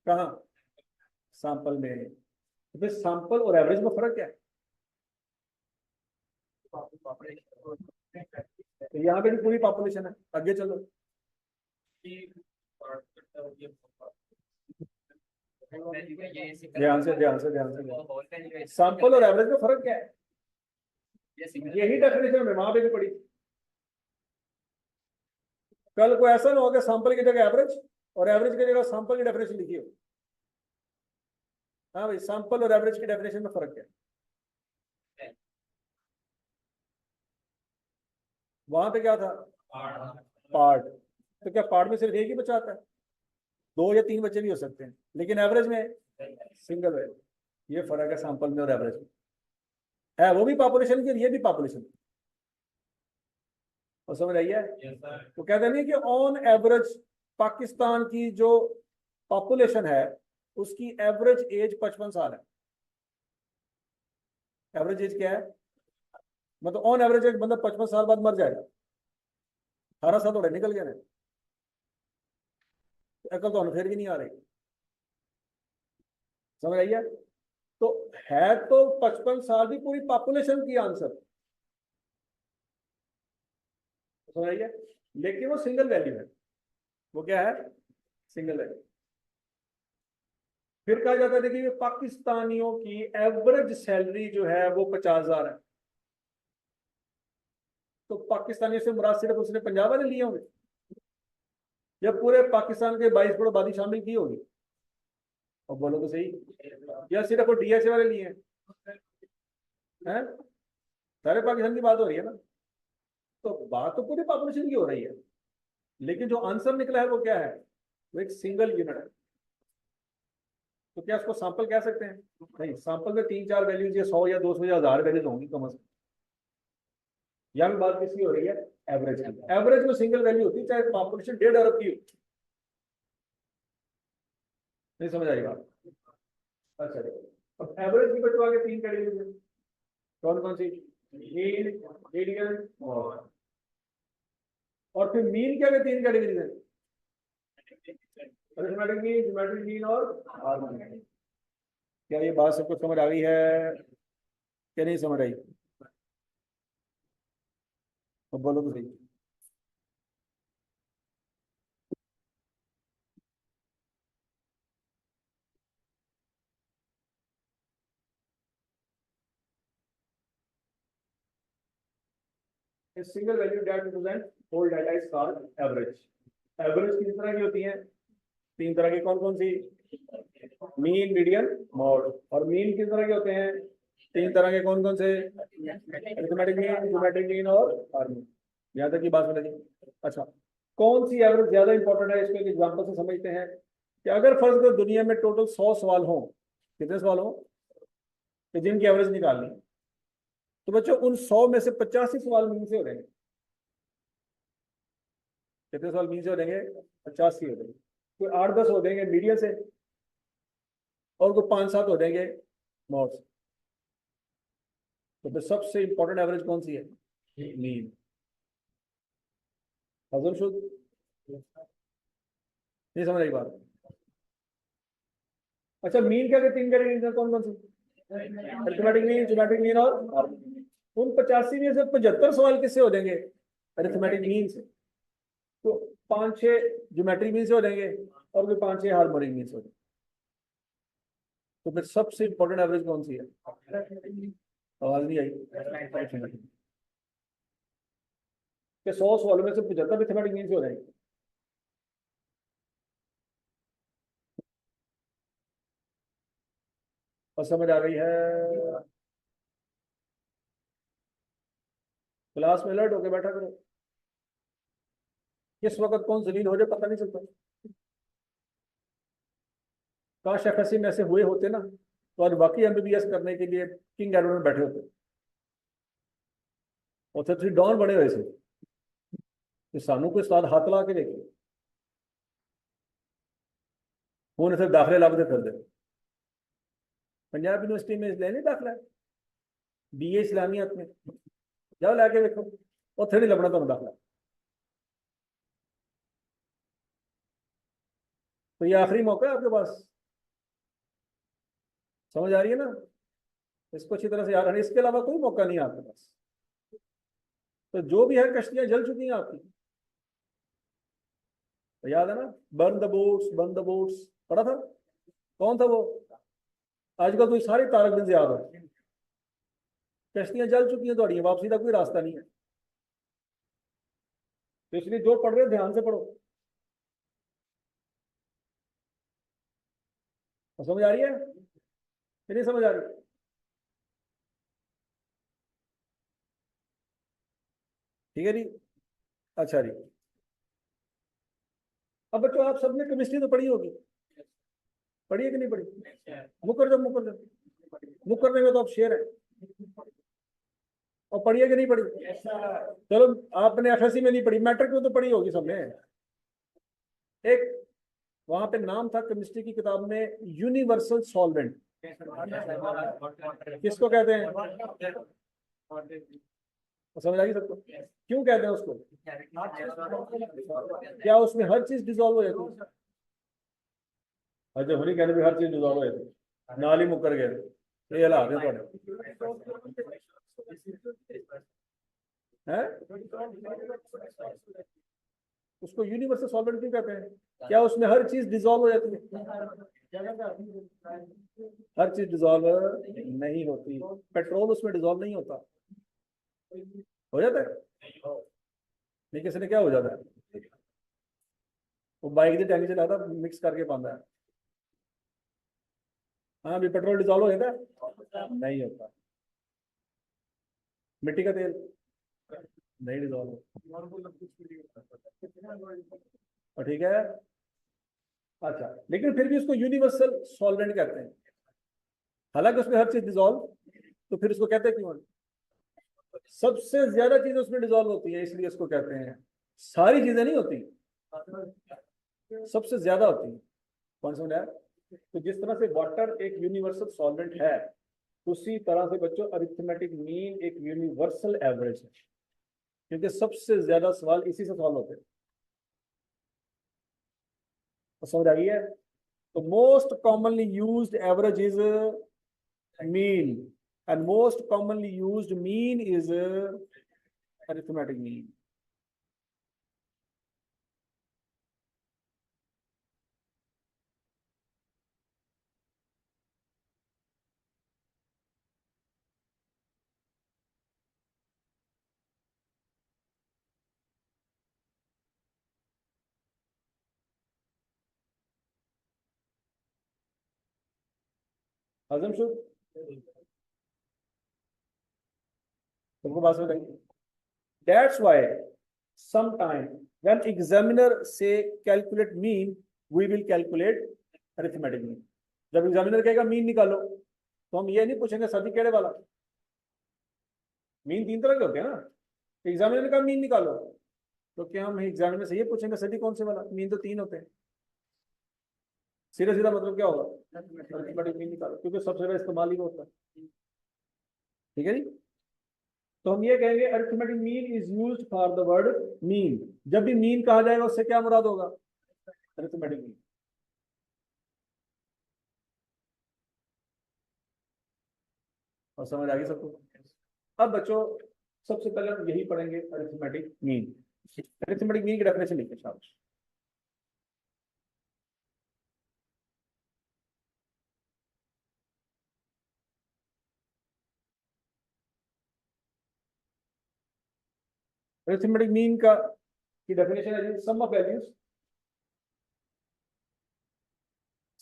कहाँ? सैंपल में। तो फिर सैंपल और एवरेज में फर्क क्या है? तो यहाँ पे भी पूरी पॉपुलेशन है, आगे चलो। ध्यान से सैंपल और एवरेज में फर्क क्या है? यही डेफिनेशन में वहां पे भी पढ़ी। कल को ऐसा ना हो कि सैंपल की जगह एवरेज और एवरेज की जगह सैंपल की डेफिनेशन लिखी हो। हाँ भाई, सैंपल और एवरेज की डेफिनेशन में फर्क क्या है? वहां पे क्या था? पार्ट। तो क्या पार्ट में सिर्फ एक ही बच्चा आता है? 2 या 3 बच्चे भी हो सकते हैं, लेकिन एवरेज में सिंगल है। ये फर्क है सैंपल में और एवरेज में। है वो भी पॉपुलेशन की और ये भी पॉपुलेशन। और समझ आई है? तो कहते नहीं कि ऑन एवरेज पाकिस्तान की जो पॉपुलेशन है उसकी एवरेज एज 55 साल है। एवरेज एज क्या है? मतलब ऑन एवरेज एक बंदा 55 साल बाद मर जाएगा। 18 साल थोड़े निकल गए ना, तो अकल तो फिर भी नहीं आ रही। समझ आई है? तो है तो 55 साल भी पूरी पॉपुलेशन की आंसर। समझ आई है? लेकिन वो सिंगल वैल्यू है। वो क्या है? Single value. फिर कहा जाता है देखिए पाकिस्तानियों की एवरेज सैलरी जो है वो 50,000 है। तो पाकिस्तानियों से मुराद सिर्फ उसने पंजाब वाले लिए होंगे या पूरे पाकिस्तान के 22 करोड़ आबादी शामिल की होगी? और बोलो तो सही, या सिर्फ वो डीएसए वाले लिए हैं? सारे पाकिस्तान की बात हो रही है ना। तो बात तो पूरी पॉपुलेशन की हो रही है, लेकिन जो आंसर निकला है वो क्या है? वो एक सिंगल यूनिट है। तो क्या उसको सैंपल कह सकते हैं? नहीं, सैंपल में 3-4 वैल्यूज या 100 या 200 या 1000 वैल्यूज होंगी कम से कम। यहाँ भी बात किसकी हो रही है? एवरेज की। एवरेज में सिंगल वैल्यू होती है, चाहे पॉपुलेशन 1.5 अरब की हो। नहीं समझ आई बात? अच्छा, अब एवरेज की बच्चों आगे 3 कैटेगरी है। कौन कौन सी? मीन, मीडियन और फिर मीन क्या है? 3 कैटेगरी है, अरिथमेटिक मीन, ज्योमेट्रिक मीन और हार्मोनिक। क्या ये बात सबको समझ आ गई है क्या? नहीं समझ आई? तो बोलो तो सही। A single value that represents whole data is called average. Average किस तरह की होती है? 3 तरह की। कौन कौन सी? Mean, median, mode. और मीन किस तरह के होते हैं? 3 तरह के। कौन कौन से? अरिथमेटिक मीन, ज्योमेट्रिक मीन और हार्मोनिक। यहाँ तक की बात समझ लगी? अच्छा, कौन सी एवरेज ज्यादा इंपॉर्टेंट है इसको एक एग्जांपल से समझते हैं कि अगर फर्ज करो दुनिया में टोटल 100 सवाल हो, कितने सवाल हो कि जिनकी एवरेज निकालनी, तो बच्चों उन 100 में से 85 सवाल मीन से हो जाएंगे। कितने सवाल मीन से हो जाएंगे? 85 हो जाएंगे। कोई 8-10 हो जाएंगे मीडियन से और कोई 5-7 हो जाएंगे मॉड से। तो फिर सबसे इंपॉर्टेंट एवरेज कौन सी है? मीन। हजम शुद्ध? नहीं समझ आई बात? अच्छा, मीन क्या? 3 कैटेगरी कौन कौन सी? अरिथमेटिक मीन, ज्योमेट्रिक मीन और हार्मोनिक। उन 85 में से 75 सवाल किससे हो जाएंगे? अरिथमेटिक मीन से। तो 5-6 ज्योमेट्रिक मीन से हो जाएंगे और फिर 5-6 हार्मोनिक मीन से हो जाएंगे। तो फिर सबसे इंपॉर्टेंट एवरेज कौन सी है? आवाज नहीं आई? कि 100 सवालों में से 75 अरिथमेटिक मीन से हो जाएंगे। और समझ आ गई है? क्लास में अलर्ट होकर बैठा करो। किस वक्त कौन जलील हो जाए पता नहीं चलता। काश एफएससी में ऐसे हुए होते ना, तो आज बाकी एमबीबीएस करने के लिए किंग एडवर्ड में बैठे होते। और थे डॉन बने हुए थे कि सानू कोई उस्ताद हाथ ला के देखे, ਹੁਣ फिर दाखिले ਲੱਭਦੇ ਫਿਰਦੇ। पंजाब यूनिवर्सिटी में लेने दाखिला बीए इस्लामियात में, जाओ लैके देखो, उत्थे नहीं लभना तुहानू दाखिला। तो ये आखिरी मौका है आपके पास। समझ आ रही है ना? इसको अच्छी तरह से याद रखना, इसके अलावा कोई मौका नहीं है आपके पास। तो जो भी है कश्तियां जल चुकी हैं आपकी, तो याद है ना? Burn the boats, burn the boats पढ़ा था? कौन था वो? आजकल तो सारे तारक दिन से याद है। कश्तियां जल चुकी हैं, थोड़ी वापसी का कोई रास्ता नहीं है। तो इसलिए जो पढ़ रहे हो ध्यान से पढ़ो। तो समझ आ रही है कि नहीं समझ आ रही? ठीक है जी। अच्छा जी, अब बच्चों आप सबने केमिस्ट्री तो पढ़ी होगी, पढ़ी है कि नहीं पढ़ी? मुकर जब मुकर जब मुकर में तो आप शेर है। और पढ़ी है कि नहीं पढ़ी? चलो, आपने एफएससी में नहीं पढ़ी, मैट्रिक में तो पढ़ी होगी सबने। एक वहां पे नाम था केमिस्ट्री की किताब में, यूनिवर्सल सॉल्वेंट। किसको कहते हैं? समझ आ गई सबको? क्यों कहते हैं उसको? क्या उसमें हर चीज डिजोल्व हो जाती है? अच्छा, होनी कहते भी हर चीज डिजोल्व हो जाती है, नाल ही मुकर गए ये हालात है हैं? उसको यूनिवर्सल सॉल्वेंट क्यों कहते हैं? क्या उसमें हर चीज डिजोल्व हो जाती है? हर चीज डिजॉल्व नहीं होती। पेट्रोल उसमें डिजॉल्व नहीं होता, हो जाता है नहीं, किसी ने क्या हो जाता है, वो बाइक की टैंकी चलाता मिक्स करके पाता है। हाँ, अभी पेट्रोल डिजॉल्व हो जाता है, नहीं होता। मिट्टी का तेल नहीं डिजॉल्व होता, और ठीक है। अच्छा, लेकिन फिर भी उसको यूनिवर्सल सॉल्वेंट कहते हैं, हालांकि उसमें हर चीज डिजॉल्व, तो फिर उसको कहते हैं क्यों? सबसे ज्यादा चीजें उसमें डिजॉल्व होती है, इसलिए उसको कहते हैं। सारी चीजें नहीं होती, सबसे ज्यादा होती है। कौन समझ आया? तो जिस तरह से वाटर एक यूनिवर्सल सॉल्वेंट है, उसी तरह से बच्चों अरिथमेटिक मीन एक यूनिवर्सल एवरेज है, क्योंकि सबसे ज्यादा सवाल इसी से सॉल्व होते हैं। तो समझ आ गई है? तो most commonly used average is mean, and most commonly used mean is arithmetic mean. हजम शुद्ध तुमको बात समझ। That's why sometime when examiner say calculate mean, we will calculate arithmetic mean. जब एग्जामिनर कहेगा मीन निकालो, तो हम ये नहीं पूछेंगे सदी केड़े वाला। मीन तीन तरह के होते हैं ना, एग्जामिनर का मीन निकालो, तो क्या हम एग्जामिनर से ये पूछेंगे सदी कौन से वाला? मीन तो तीन होते हैं। सीधा सीधा मतलब क्या होगा? अरिथमेटिक मीन निकालो, क्योंकि सबसे ज्यादा इस्तेमाल ही होता है। ठीक है जी? तो हम ये कहेंगे arithmetic mean is used for the word mean. जब भी मीन कहा जाएगा उससे क्या मुराद होगा? Arithmetic mean. और समझ आ गई सबको? अब बच्चों सबसे पहले हम यही पढ़ेंगे, अरिथमेटिक मीन। अरिथमेटिक मीन की डेफिनेशन लिखिए शाबाश। अरिथमेटिक मीन का की डेफिनेशन है sum of values,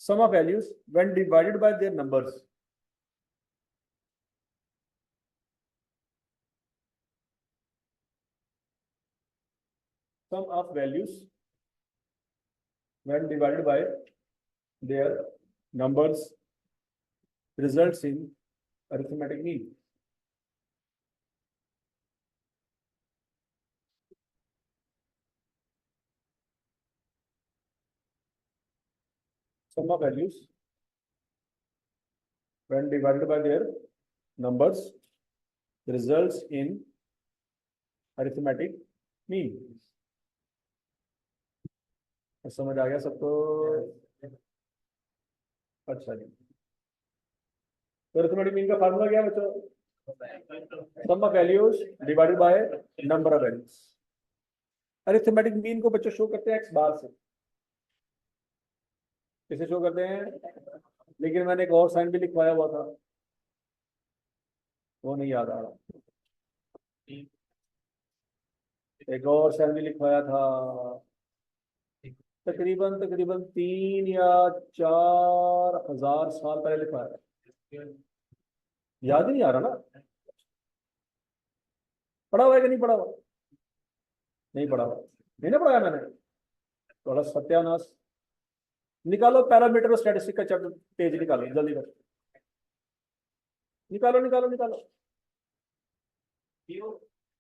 sum of values when divided by their numbers, sum of values when divided by their numbers results in arithmetic mean. Sum of values when divided by their numbers results in arithmetic mean. समझ आ गया सबको? अच्छा जी, तो arithmetic mean का formula क्या है बच्चों? Sum of values divided by number of values. Arithmetic mean को बच्चों शो करते हैं एक्स बार से। किसे शो करते हैं? लेकिन मैंने एक और साइन भी लिखवाया हुआ था, वो नहीं याद आ रहा। एक और साइन भी लिखवाया था, तकरीबन तकरीबन 3 या 4 हजार साल पहले लिखवाया था। याद ही नहीं आ रहा ना? पढ़ा हुआ है कि नहीं पढ़ा हुआ? नहीं पढ़ा हुआ, नहीं ना पढ़ाया मैंने। थोड़ा सत्यानाश। निकालो पैरामीटर और स्टैटिस्टिक का चैप्टर, पेज निकालो जल्दी कर, निकालो निकालो निकालो।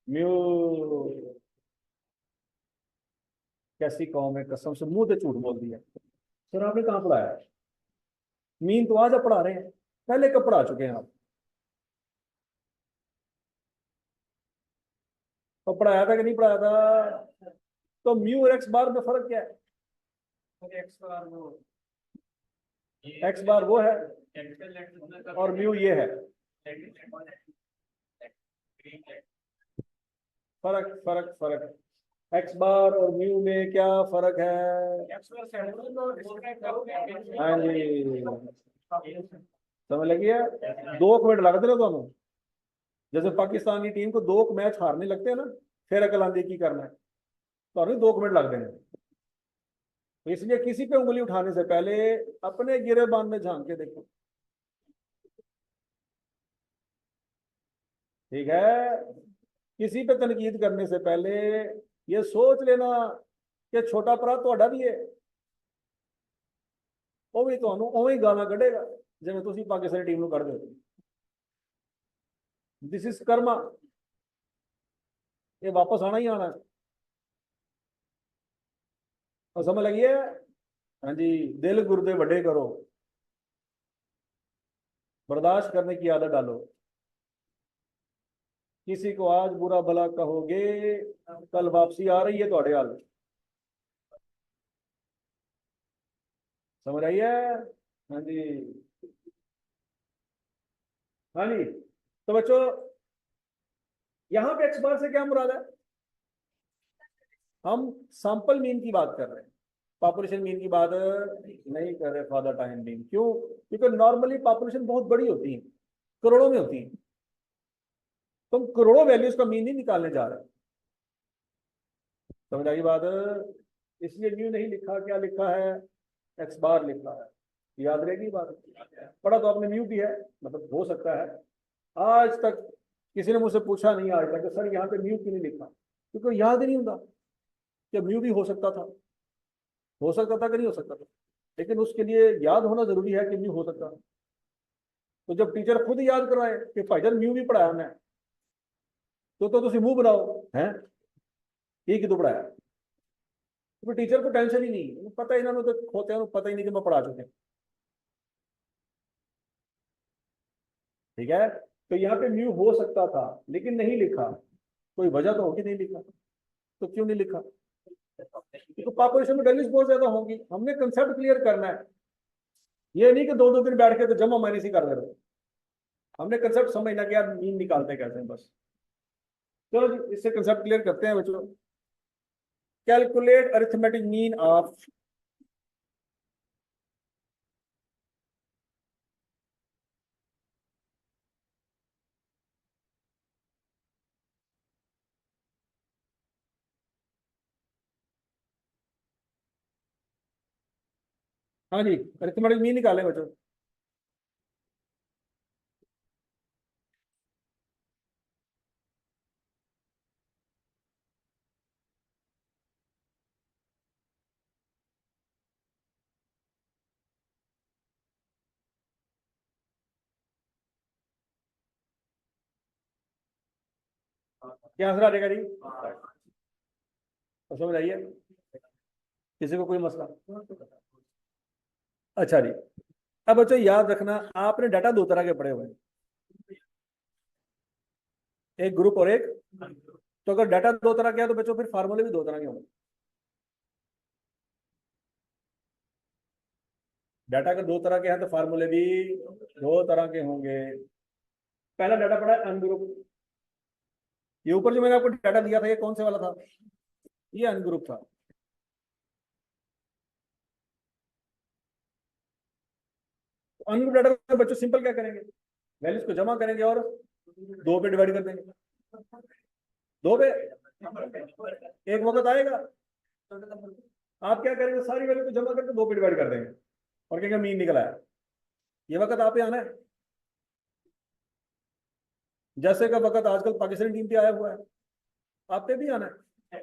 म्यू कैसी कौम है, कसम से मुंह पे झूठ बोल दिया। सर आपने कहाँ पढ़ाया? मीन तो आज आप पढ़ा रहे हैं, पहले कब पढ़ा चुके हैं आप? और पढ़ाया था कि नहीं पढ़ाया था? तो म्यू और एक्स बार में फर्क क्या है? एक्स बार वो है और म्यू ये है। फर्क फर्क फर्क एक्स बार और म्यू में क्या फर्क है? हाँ जी, समझ लगी है। 2 मिनट लगते ना दोनों, जैसे पाकिस्तान की टीम को 2 मैच हारने लगते हैं ना, फिर अकल आंदी की करना है, तो अभी 2 मिनट लगते हैं। तो इसलिए किसी पे उंगली उठाने से पहले अपने गिरेबान में झांक के देखो, ठीक है। किसी पे तनकीद करने से पहले ये सोच लेना कि छोटा भरा ਤੁਹਾਡਾ भी है, वो भी ਤੁਹਾਨੂੰ उवें ही गाना कढ़ेगा जिवें तुसीं पाकिस्तानी टीम ਨੂੰ ਕੱਢਦੇ हो। दिस इज कर्मा, ये वापस आना ही आना है। और समझ लगी है? हाँ जी, दिल गुर्दे बड़े करो, बर्दाश्त करने की आदत डालो। किसी को आज बुरा भला कहोगे, कल वापसी आ रही है थोड़े हाल। समझ आई है? हाँ जी, हाँ जी। तो बच्चों, यहां पे एक्स बार से क्या मुराद है? हम सैंपल मीन की बात कर रहे हैं, पॉपुलेशन मीन की बात नहीं कर रहे फॉर द टाइम बीइंग। क्यों? क्योंकि नॉर्मली पॉपुलेशन बहुत बड़ी होती है, करोड़ों में होती है, तो हम करोड़ों वैल्यूज का मीन नहीं निकालने जा रहे। समझ आई बात? इसलिए न्यू नहीं लिखा, क्या लिखा है? एक्स बार लिखा है। याद रहेगी बात? पढ़ा तो आपने न्यू भी है, मतलब हो सकता है आज तक किसी ने मुझसे पूछा नहीं आज तक कि सर यहाँ पे न्यू क्यों नहीं लिखा, क्योंकि याद ही नहीं होता कि न्यू भी हो सकता था कि नहीं हो सकता था। लेकिन उसके लिए याद होना जरूरी है कि न्यू हो सकता। तो जब टीचर खुद याद कराए कि भाईजान न्यू भी पढ़ाया मैं, तो तुम मुंह बनाओ हैं ये कि तो पढ़ाया। तो टीचर को टेंशन ही नहीं, पता ही इन्होंने तो होते हैं, पता ही नहीं कि मैं पढ़ा चुके। ठीक है, तो यहाँ पे न्यू हो सकता था लेकिन नहीं लिखा, कोई वजह तो होगी नहीं लिखा। तो क्यों नहीं लिखा? तो पॉपुलेशन में वैल्यूज बहुत ज्यादा होंगी, हमने कंसेप्ट क्लियर करना है। ये नहीं कि 2 2 दिन बैठ के तो जमा माइनस ही कर दे रहे, हमने कंसेप्ट समझना कि यार मीन निकालते कैसे हैं बस। चलो जी, इससे कंसेप्ट क्लियर करते हैं बच्चों। कैलकुलेट अरिथमेटिक मीन ऑफ, हाँ जी, अरिथमेटिक मीन निकालें बच्चों। क्या आंसर आ जाएगा जी? तो समझ आइए, किसी को कोई मसला? अच्छा जी, अब बच्चों याद रखना, आपने डाटा 2 तरह के पढ़े हुए हैं, एक ग्रुप और एक। तो अगर डाटा 2 तरह के है तो बच्चों फिर फार्मूले भी 2 तरह के होंगे। डाटा के 2 तरह के हैं तो फार्मूले भी 2 तरह के होंगे। पहला डाटा पड़ा है अनग्रुप। ये ऊपर जो मैंने आपको डाटा दिया था ये कौन से वाला था? ये अनग्रुप था। अनग्रुप डाटा में बच्चों सिंपल क्या करेंगे, वैल्यूज को जमा करेंगे और 2 पे डिवाइड कर देंगे। 2 पे एक वक्त आएगा, आप क्या करेंगे, सारी वैल्यू को जमा करके 2 पे डिवाइड कर देंगे और कहेंगे मीन निकला है। ये वक्त आप पे आना है, जैसे का वक्त आजकल पाकिस्तानी टीम पे आया हुआ है, आप पे भी आना है।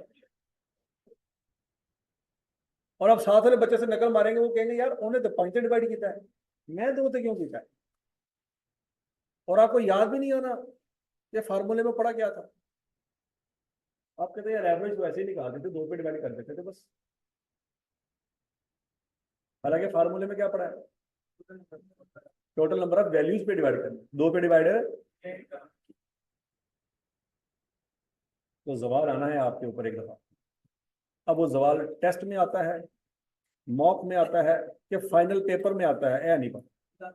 और आप साथ वाले बच्चे से नकल मारेंगे, वो कहेंगे यार उन्हें तो 5 डिवाइड किया है, मैं 2 क्यों किया है। और आपको याद भी नहीं होना ये फार्मूले में पढ़ा क्या था। आप कहते यार एवरेज वैसे ही निकाल देते, 2 पे डिवाइड कर देते थे बस। हालांकि फार्मूले में क्या पढ़ा है, टोटल नंबर ऑफ वैल्यूज पे डिवाइड करना, 2 पे डिवाइड। तो जवाल आना है आपके ऊपर एक दफा। अब वो जवाल टेस्ट में आता है, मॉक में आता है, कि फाइनल पेपर में आता है, नहीं पता।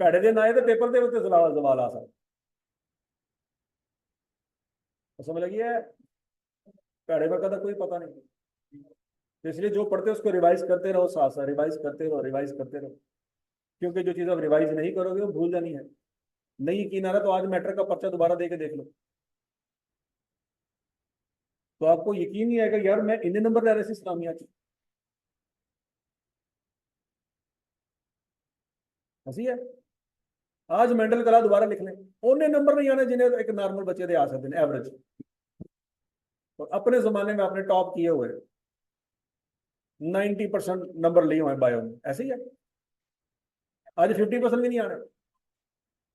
भैड़े दिन आए तो पेपर के उत्ते जवाल आ सकता। तो समझ लगी है? पढ़े का तो कोई पता नहीं, तो इसलिए जो पढ़ते हैं उसको रिवाइज करते रहो, साथ साथ रिवाइज करते रहो, रिवाइज करते रहो, क्योंकि जो चीज़ आप रिवाइज नहीं करोगे वो भूल जानी है। नहीं यकीन आ रहा तो आज मैट्रिक का पर्चा दोबारा दे के देख लो, तो आपको यकीन नहीं आएगा यार मैं इतने नंबर ले रहे थे इस्लामिया के। हंसी है। आज मेंटल कला दोबारा लिख लें, उन्हें नंबर नहीं आने जिन्हें एक नॉर्मल बच्चे दे आ सकते हैं एवरेज, और अपने जमाने में आपने टॉप किए हुए 90% नंबर लिए हुए हैं बायो में, ऐसे ही है। आज 50% भी नहीं आने,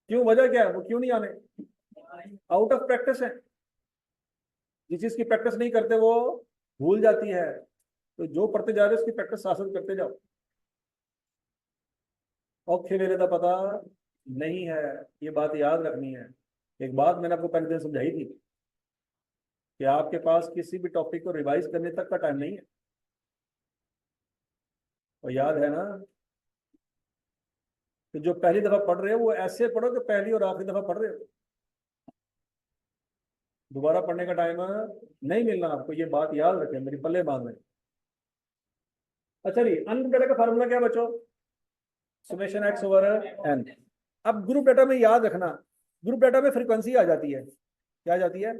क्यों, वजह क्या है, वो क्यों नहीं आने? आउट ऑफ प्रैक्टिस है। जिस चीज की प्रैक्टिस नहीं करते वो भूल जाती है, तो जो पढ़ते जा रहे हो उसकी प्रैक्टिस शासन करते जाओ। औखे वेले का पता नहीं है, ये बात याद रखनी है। एक बात मैंने आपको पहले दिन समझाई थी कि आपके पास किसी भी टॉपिक को रिवाइज करने तक का टाइम नहीं है, और याद है ना कि जो पहली दफा पढ़ रहे हो वो ऐसे पढ़ो कि पहली और आखिरी दफा पढ़ रहे हो, दोबारा पढ़ने का टाइम नहीं मिलना आपको, ये बात याद रखें, मेरी पल्ले बांध में। अच्छा जी, अनग्रुप डाटा का फार्मूला क्या बच्चों? Summation x over n. अब ग्रुप डाटा में याद रखना, ग्रुप डाटा में फ्रीक्वेंसी आ जाती है, क्या आ जाती है?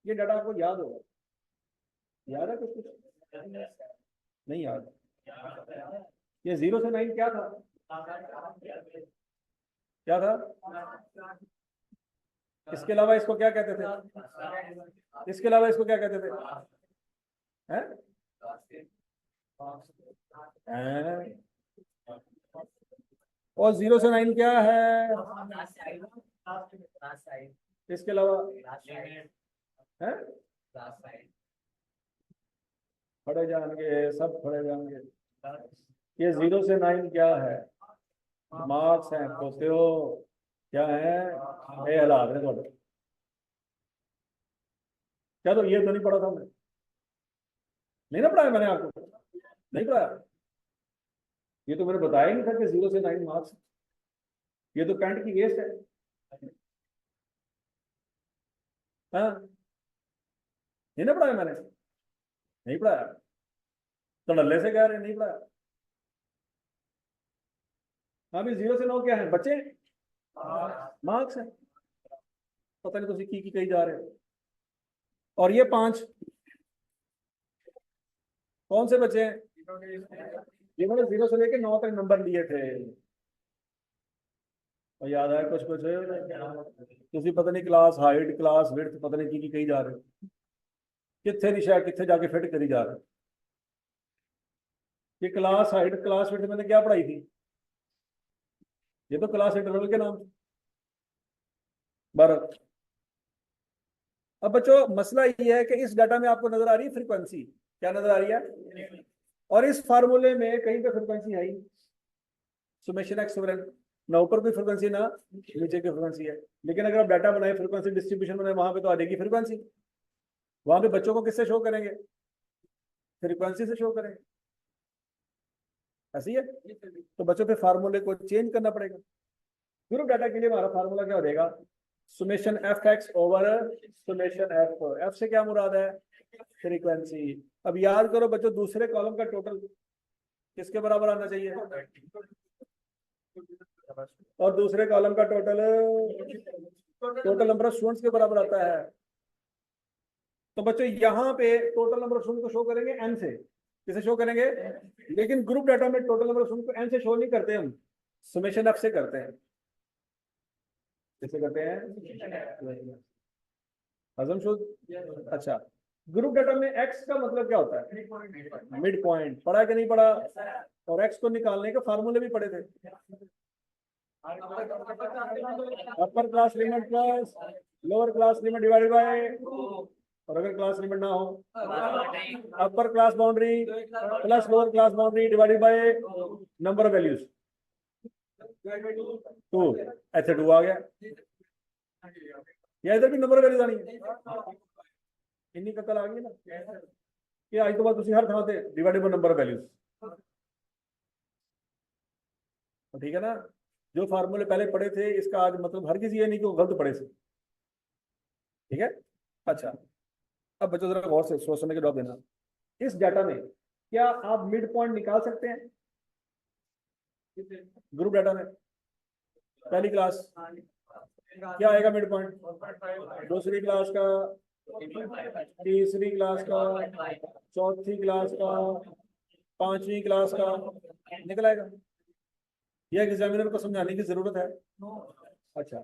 ये डाटा आपको याद होगा, याद है कुछ कुछ नहीं याद? ये 0 से 9 क्या था, क्या था? इसके अलावा इसको क्या कहते थे? इसके अलावा इसको क्या कहते थे? हैं? हैं? और 0 से 9 क्या है? इसके अलावा हैं? पढ़े जाएंगे, सब पढ़े जाएंगे। ये 0 से 9 क्या है? मार्क्स हैं, खोते हो क्या है? ये हालात है थोड़े, क्या तो ये तो नहीं पढ़ा था हमने, नहीं ना पढ़ाया मैंने आपको, नहीं पढ़ाया, ये तो मैंने बताया ही नहीं था कि 0 से 9 मार्क्स, ये तो कैंट की वेस्ट है। हाँ, नहीं ना पढ़ाया मैंने, नहीं पढ़ाया, तो डल्ले से कह रहे नहीं पढ़ाया। हाँ भी 0 से 9 क्या है बच्चे? मार्क्स है, पता नहीं तुम की कही जा रहे हो। और ये 5 कौन से बच्चे हैं? जिन्होंने 0 से लेके 9 तक नंबर लिए थे, और याद है कुछ कुछ? तुम पता नहीं क्लास हाइट क्लास विड्थ पता नहीं की कही जा रहे हो, कितने निशा कितने जाके फिट करी जा रहे हो। ये क्लास हाइट क्लास विड्थ मैंने क्या पढ़ाई थी? ये तो क्लास इंटरवल के नाम। बारह। अब बच्चों मसला ये है कि इस डाटा में आपको नजर आ रही है फ्रीक्वेंसी, क्या नजर आ रही है? और इस फार्मूले में कहीं पे फ्रीक्वेंसी है ही, सुमेशन एक्स ओवर एन, ना ऊपर कोई फ्रीक्वेंसी ना नीचे की फ्रीक्वेंसी है। लेकिन अगर आप डाटा बनाए फ्रीक्वेंसी डिस्ट्रीब्यूशन बनाए वहां पे तो आ जाएगी फ्रीक्वेंसी, वहां पे बच्चों को किससे शो करेंगे? फ्रीक्वेंसी से शो करेंगे, ऐसी है। तो बच्चों पे फार्मूले को चेंज करना पड़ेगा। ग्रुप डाटा के लिए हमारा फार्मूला क्या हो जाएगा? Summation F x over summation F, F से क्या मुराद है? फ्रीक्वेंसी। अब याद करो बच्चों, दूसरे कॉलम का टोटल किसके बराबर आना चाहिए? और दूसरे कॉलम का total total number of students के बराबर आता है। तो बच्चों यहाँ पे टोटल नंबर ऑफ स्टूडेंट को शो करेंगे एन से, किसे शो करेंगे? लेकिन ग्रुप डाटा में टोटल नंबर ऑफ स्टूडेंट को एन से शो नहीं करते, हम समेशन एफ से करते हैं। किसे करते हैं? हजम शुद्ध। अच्छा, ग्रुप डाटा में एक्स का मतलब क्या होता है? Mid point. पढ़ा कि नहीं पढ़ा? और एक्स को निकालने के फार्मूले भी पढ़े थे, upper class limit plus lower class limit divided by, और अगर क्लास लिमिट ना हो upper class boundary plus lower class boundary divided by number of values 2, ऐसे 2 आ गया, या इधर भी नंबर ऑफ वैल्यूज आनी है, इन्हीं का कल आ गई ना कि आज के बाद उसी हर थां से divided by number of values, तो ठीक है ना। जो फार्मूले पहले पढ़े थे इसका आज मतलब हर किसी ये नहीं कि वो गलत पढ़े से, ठीक है। अच्छा, अब बच्चों जरा गौर से सोच समझ के जवाब देना। इस डाटा में क्या आप मिड पॉइंट निकाल सकते हैं? ग्रुप डाटा में पहली क्लास क्या आएगा मिड पॉइंट? दूसरी क्लास का, तीसरी क्लास का, चौथी क्लास का, पांचवी क्लास का निकल आएगा। यह एग्जामिनर को समझाने की जरूरत है। अच्छा,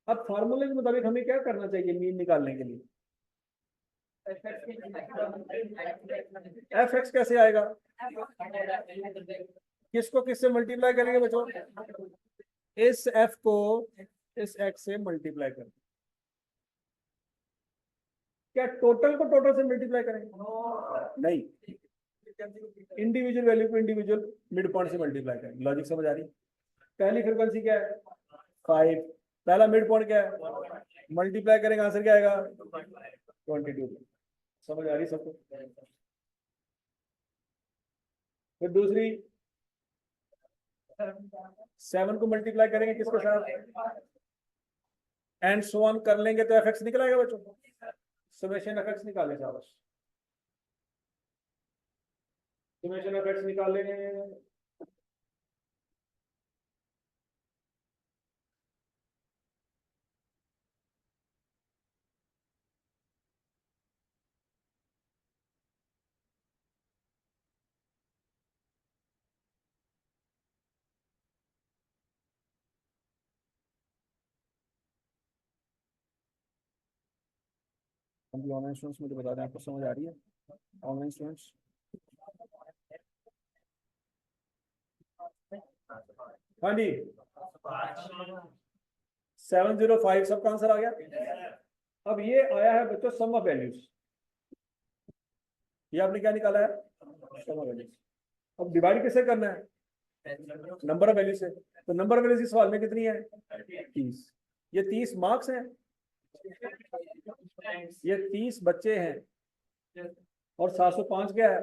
अब फार्मूले के मुताबिक हमें क्या करना चाहिए मीन निकालने के लिए? एफ एक्स कैसे आएगा? किसको किससे मल्टीप्लाई करेंगे बच्चों? इस एफ को इस एक्स से मल्टीप्लाई करें। क्या टोटल को टोटल से मल्टीप्लाई करेंगे? नहीं, इंडिविजुअल वैल्यू को इंडिविजुअल मिड पॉइंट से मल्टीप्लाई करें। लॉजिक समझ आ रही? पहली फ्रीक्वेंसी क्या है? 5। पहला मिड पॉइंट क्या है? मल्टीप्लाई करेंगे, आंसर क्या आएगा? 22। समझ आ रही सबको? फिर दूसरी 7 को मल्टीप्लाई करेंगे किसके साथ? एंड सो ऑन कर लेंगे तो एफ एक्स निकल आएगा बच्चों। समेशन एफ एक्स निकालें साहब, समेशन एफ एक्स निकालें। हम ऑनलाइन स्टूडेंट्स मुझे बता दें आपको समझ आ रही है? ऑनलाइन स्टूडेंट्स हाँ जी, 705 सबका आंसर आ गया। अब ये आया है बच्चों सम ऑफ वैल्यूज। ये आपने क्या निकाला है? Sum of values. अब डिवाइड किससे करना है? नंबर ऑफ वैल्यू से। तो नंबर ऑफ वैल्यूज इस सवाल में कितनी है? 30। ये 30 मार्क्स हैं, ये 30 बच्चे हैं, और 705 क्या है?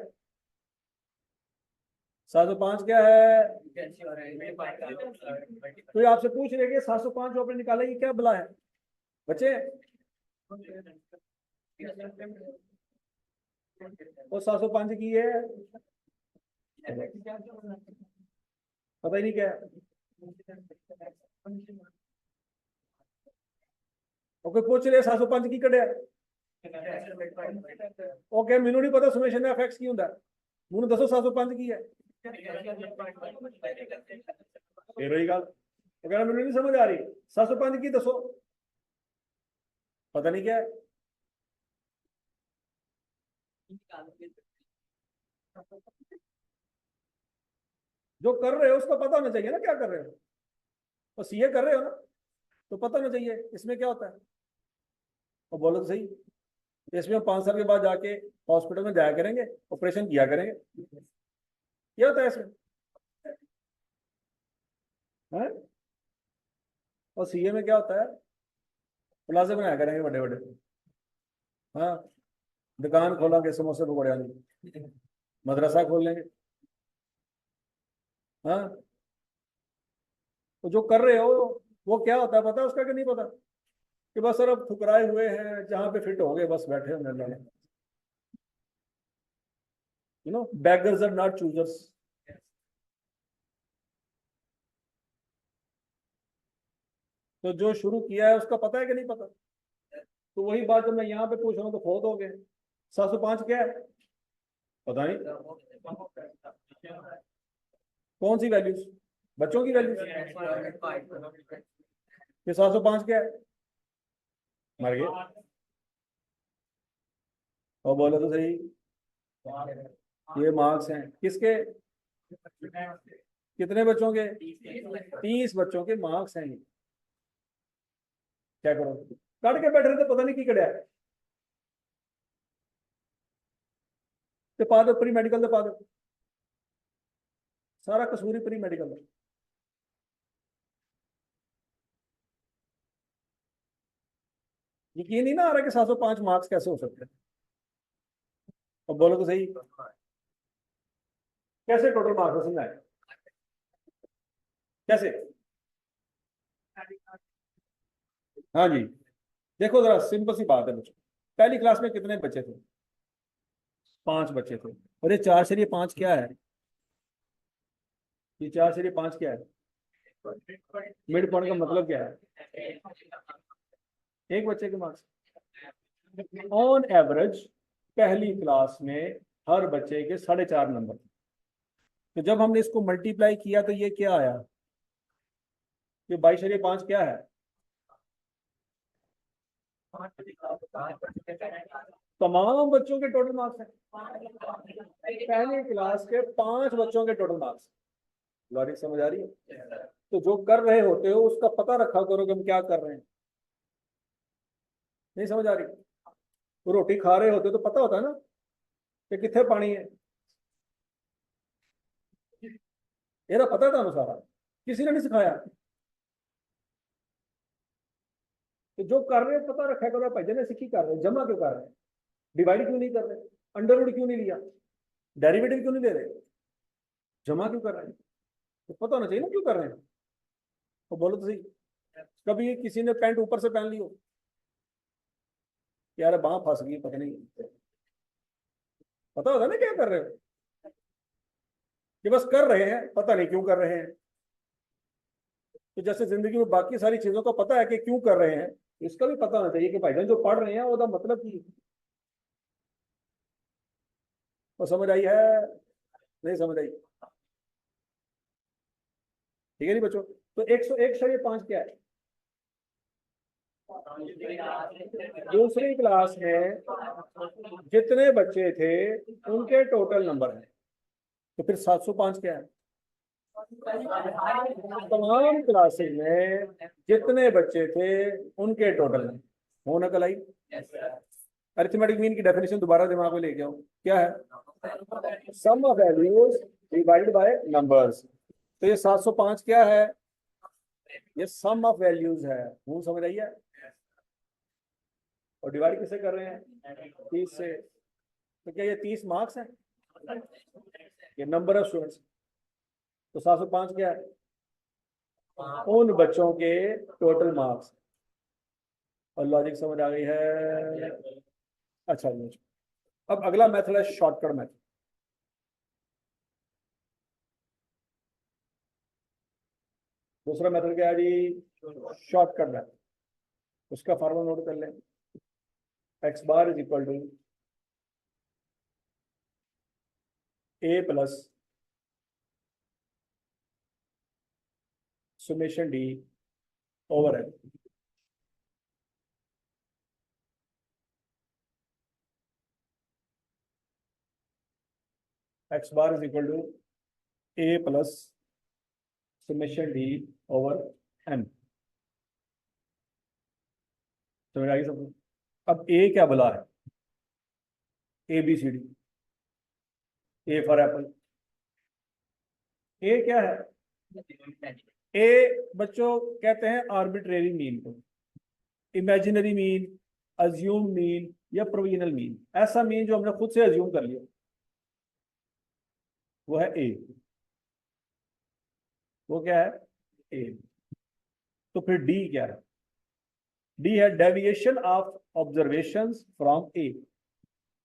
705 क्या है? तो ये आपसे पूछ रहे कि 705 जो आपने निकाला ये क्या बला है बच्चे? और 705 की है पता ही नहीं क्या है। ओके, पूछ रहे 705 की कड़े ओके, मैनू नहीं पता समेशन एफ एक्स की हुंदा, मैनू दसो 705 की है। फिर वही गल, वो कहना मैनू नहीं समझ आ रही, 705 की दसो, पता नहीं क्या है। जो कर रहे हो उसको पता होना चाहिए ना क्या कर रहे हो, तो सीए कर रहे हो ना, तो पता होना चाहिए इसमें क्या होता है। और बोलो तो सही, इसमें हम 5 साल के बाद जाके हॉस्पिटल में जाया करेंगे, ऑपरेशन किया करेंगे, क्या होता है इसमें है? और सीए में क्या होता है? प्लाजा बनाया करेंगे बड़े बड़े, हाँ, दुकान खोलेंगे समोसे पकौड़े वाली, मदरसा खोल लेंगे, हाँ। तो जो कर रहे हो वो क्या होता है पता है उसका कि नहीं पता? कि बस सर अब ठुकराए हुए हैं, जहां पे फिट हो गए बस बैठे होंगे। Beggars are not choosers. तो जो शुरू किया है उसका पता है कि नहीं पता? तो वही बात जब मैं यहाँ पे पूछ रहा हूँ तो खोद हो गए। 705 क्या है? पता नहीं। कौन सी वैल्यूज? बच्चों की वैल्यूज। फिर 705 क्या है? मर गए। और बोलो तो सही, ये मार्क्स हैं किसके? कितने बच्चों के? 30 बच्चों के मार्क्स हैं ये। क्या करो, कट के बैठ रहे थे पता नहीं की कड़िया ते पा दो, प्री मेडिकल तो पा दो, सारा कसूरी प्री मेडिकल है। यकीन नहीं ना आ रहा कि 705 मार्क्स कैसे हो सकते हैं। अब बोलो तो सही, कैसे टोटल मार्क्स समझाए कैसे? हाँ जी, देखो जरा सिंपल सी बात है बच्चों, पहली क्लास में कितने बच्चे थे? 5 बच्चे थे। और ये 4 से 5 क्या है? ये 4 से 5 क्या है? मिड पॉइंट का मतलब क्या है? एक बच्चे के मार्क्स। ऑन एवरेज पहली क्लास में हर बच्चे के 4.5 नंबर। तो जब हमने इसको मल्टीप्लाई किया तो ये क्या आया? ये 22/5 क्या है? तमाम बच्चों के टोटल मार्क्स हैं। पहली क्लास के 5 बच्चों के टोटल मार्क्स। लॉजिक समझ आ रही है? तो जो कर रहे होते हो उसका पता रखा करो कि हम क्या कर रहे हैं। नहीं समझ आ रही? तो रोटी खा रहे होते तो पता होता है ना कि कितने पानी है। ये ना पता था ना सारा, किसी ने नहीं सिखाया। तो जो कर रहे हैं पता रखा करो। भाई जने सीखी कर रहे हैं, जमा क्यों कर रहे हैं? डिवाइड क्यों नहीं कर रहे? अंडरवुड क्यों नहीं लिया? डेरिवेटिव क्यों नहीं ले रहे? जमा क्यों कर रहे हैं? तो पता होना चाहिए ना क्यों कर रहे हैं। तो बोलो तो सही, कभी किसी ने पैंट ऊपर से पहन ली हो, यार बांह फंस गई पता नहीं, पता होता ना क्या कर रहे हो। कि बस कर रहे हैं, पता नहीं क्यों कर रहे हैं। तो जैसे जिंदगी में बाकी सारी चीजों का पता है कि क्यों कर रहे हैं, इसका भी पता होना चाहिए कि भाईजान जो पढ़ रहे हैं उसका मतलब की। तो समझ आई है? नहीं समझ आई? ठीक है नहीं बच्चों? तो 101/5 क्या है? दूसरी क्लास में जितने बच्चे थे उनके टोटल नंबर है। तो फिर 705 क्या है? तमाम क्लासेस में जितने बच्चे थे उनके टोटल है। हो नकल आई? अरिथमेटिक मीन की डेफिनेशन दोबारा दिमाग में लेके आओ। क्या है? Sum of values divided by numbers. तो ये 705 क्या है? ये सम ऑफ वैल्यूज है। वो समझ आई है? और डिवाइड किससे कर रहे हैं? 30 से। तो क्या ये 30 मार्क्स है? ये नंबर ऑफ स्टूडेंट्स। तो 705 क्या है? उन बच्चों के टोटल मार्क्स। और लॉजिक समझ आ गई है? अच्छा जी। अब अगला मेथड है शॉर्टकट मेथड। दूसरा मेथड क्या है जी? Shortcut method. उसका फॉर्मूला नोट कर लें। X bar is equal to A plus summation D over L. X bar is equal to A plus summation D over M. समझ आ गई सबको? अब ए क्या बोला है? A B C D. A for apple. A क्या है? ए बच्चों कहते हैं आर्बिट्रेरी मीन को, इमेजिनरी मीन, अज्यूम मीन या प्रोविजनल मीन। ऐसा मीन जो हमने खुद से अज्यूम कर लिया वो है ए। वो क्या है? ए। तो फिर डी क्या है? डी है deviation of observation from A.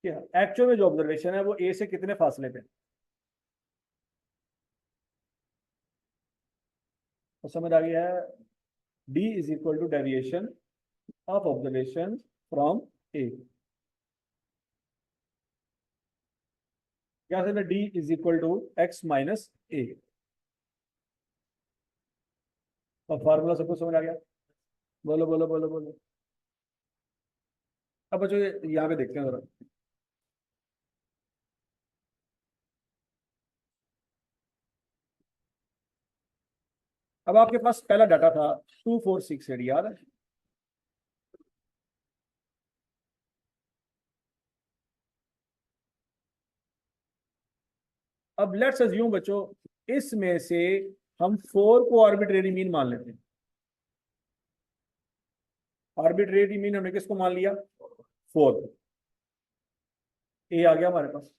क्या एक्चुअल में जो ऑब्जर्वेशन है वो ए से कितने फासले पे? तो समझ आ गया है? D is equal to deviation of observation from A. क्या समझ? D is equal to X minus A. और फार्मूला सबको समझ आ गया? बोलो बोलो बोलो बोलो। अब बच्चों यहाँ पे देखते हैं जरा। अब आपके पास पहला डाटा था 246 याद है? अब लेट्स अज्यूम बच्चों इसमें से हम 4 को आर्बिट्रेरी मीन मान लेते हैं। आर्बिट्रेरी मीन हमने किसको मान लिया? 4। ए आ गया हमारे पास।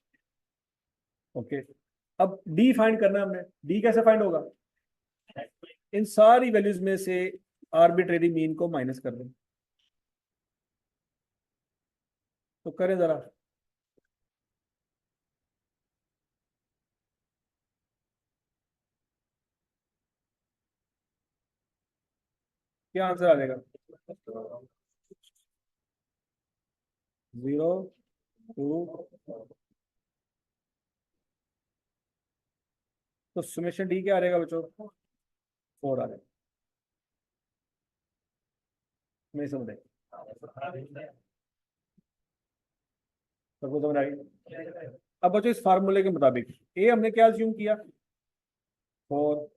ओके। अब डी फाइंड करना है हमने। डी कैसे फाइंड होगा? इन सारी वैल्यूज में से आर्बिट्रेरी मीन को माइनस कर दें। तो करें जरा। क्या आंसर आ जाएगा? 0 2। तो सुमेशन डी क्या आ रहेगा बच्चों? 4 आ जाएगा। नहीं समझ सबको समझ आ गई? अब बच्चों इस फार्मूले के मुताबिक ए हमने क्या अज्यूम किया? 4।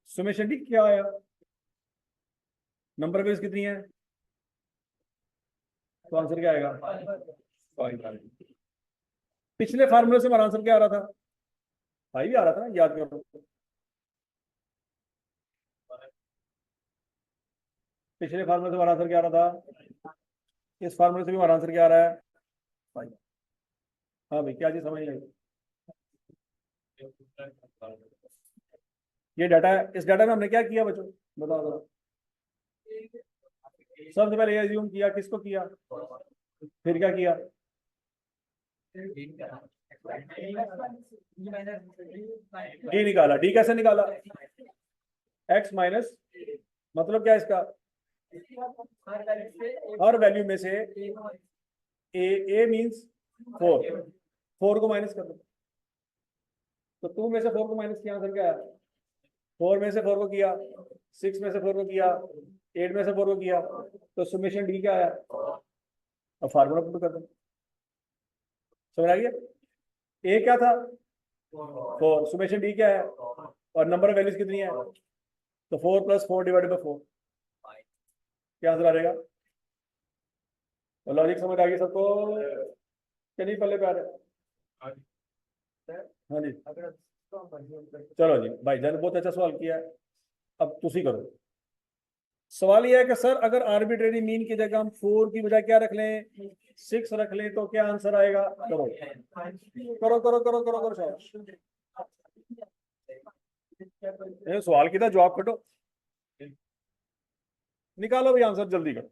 सुमेशन डी क्या आया? नंबर बेस कितनी है? तो आंसर क्या आएगा? 5। पिछले फार्मूले से हमारा आंसर क्या आ रहा था? 5 ही आ रहा था ना, याद करो। पिछले फार्मूले से हमारा आंसर क्या आ रहा था? इस फार्मूले से भी हमारा आंसर क्या आ रहा है? 5। हाँ भाई, क्या चीज समझ नहीं? ये डाटा है, इस डाटा में हमने क्या किया बच्चों? बताओ बताओ। सबसे पहले एज्यूम किया, किसको किया? फिर क्या किया? डी निकाला। डी कैसे निकाला? एक्स माइनस, मतलब क्या इसका? हर वैल्यू में से ए मींस 4 को माइनस कर दो। तो 2 में से 4 को माइनस किया, आंसर क्या है? 4 में से 4 को किया, 6 में से 4 को किया, 8 में से 4 को किया, तो सुमेशन डी क्या आया? अब फार्मूला पुट कर दो। समझ आ गया? ए क्या था? 4। सुमेशन डी क्या है? और नंबर ऑफ वैल्यूज कितनी है? तो 4 + 4 / 4 क्या आंसर आ जाएगा? तो लॉजिक समझ आ गई सबको? नहीं पल्ले पे आ रहे? हाँ जी, चलो जी भाई जान, बहुत अच्छा सवाल किया। अब तुसी करो। सवाल यह है कि सर अगर आर्बिट्रेरी मीन की जगह हम 4 की बजाय क्या रख लें, 6 रख लें, तो क्या आंसर आएगा? करो करो करो करो करो करो शाबाश। सवाल की था, जवाब कटो, निकालो भाई आंसर, जल्दी करो।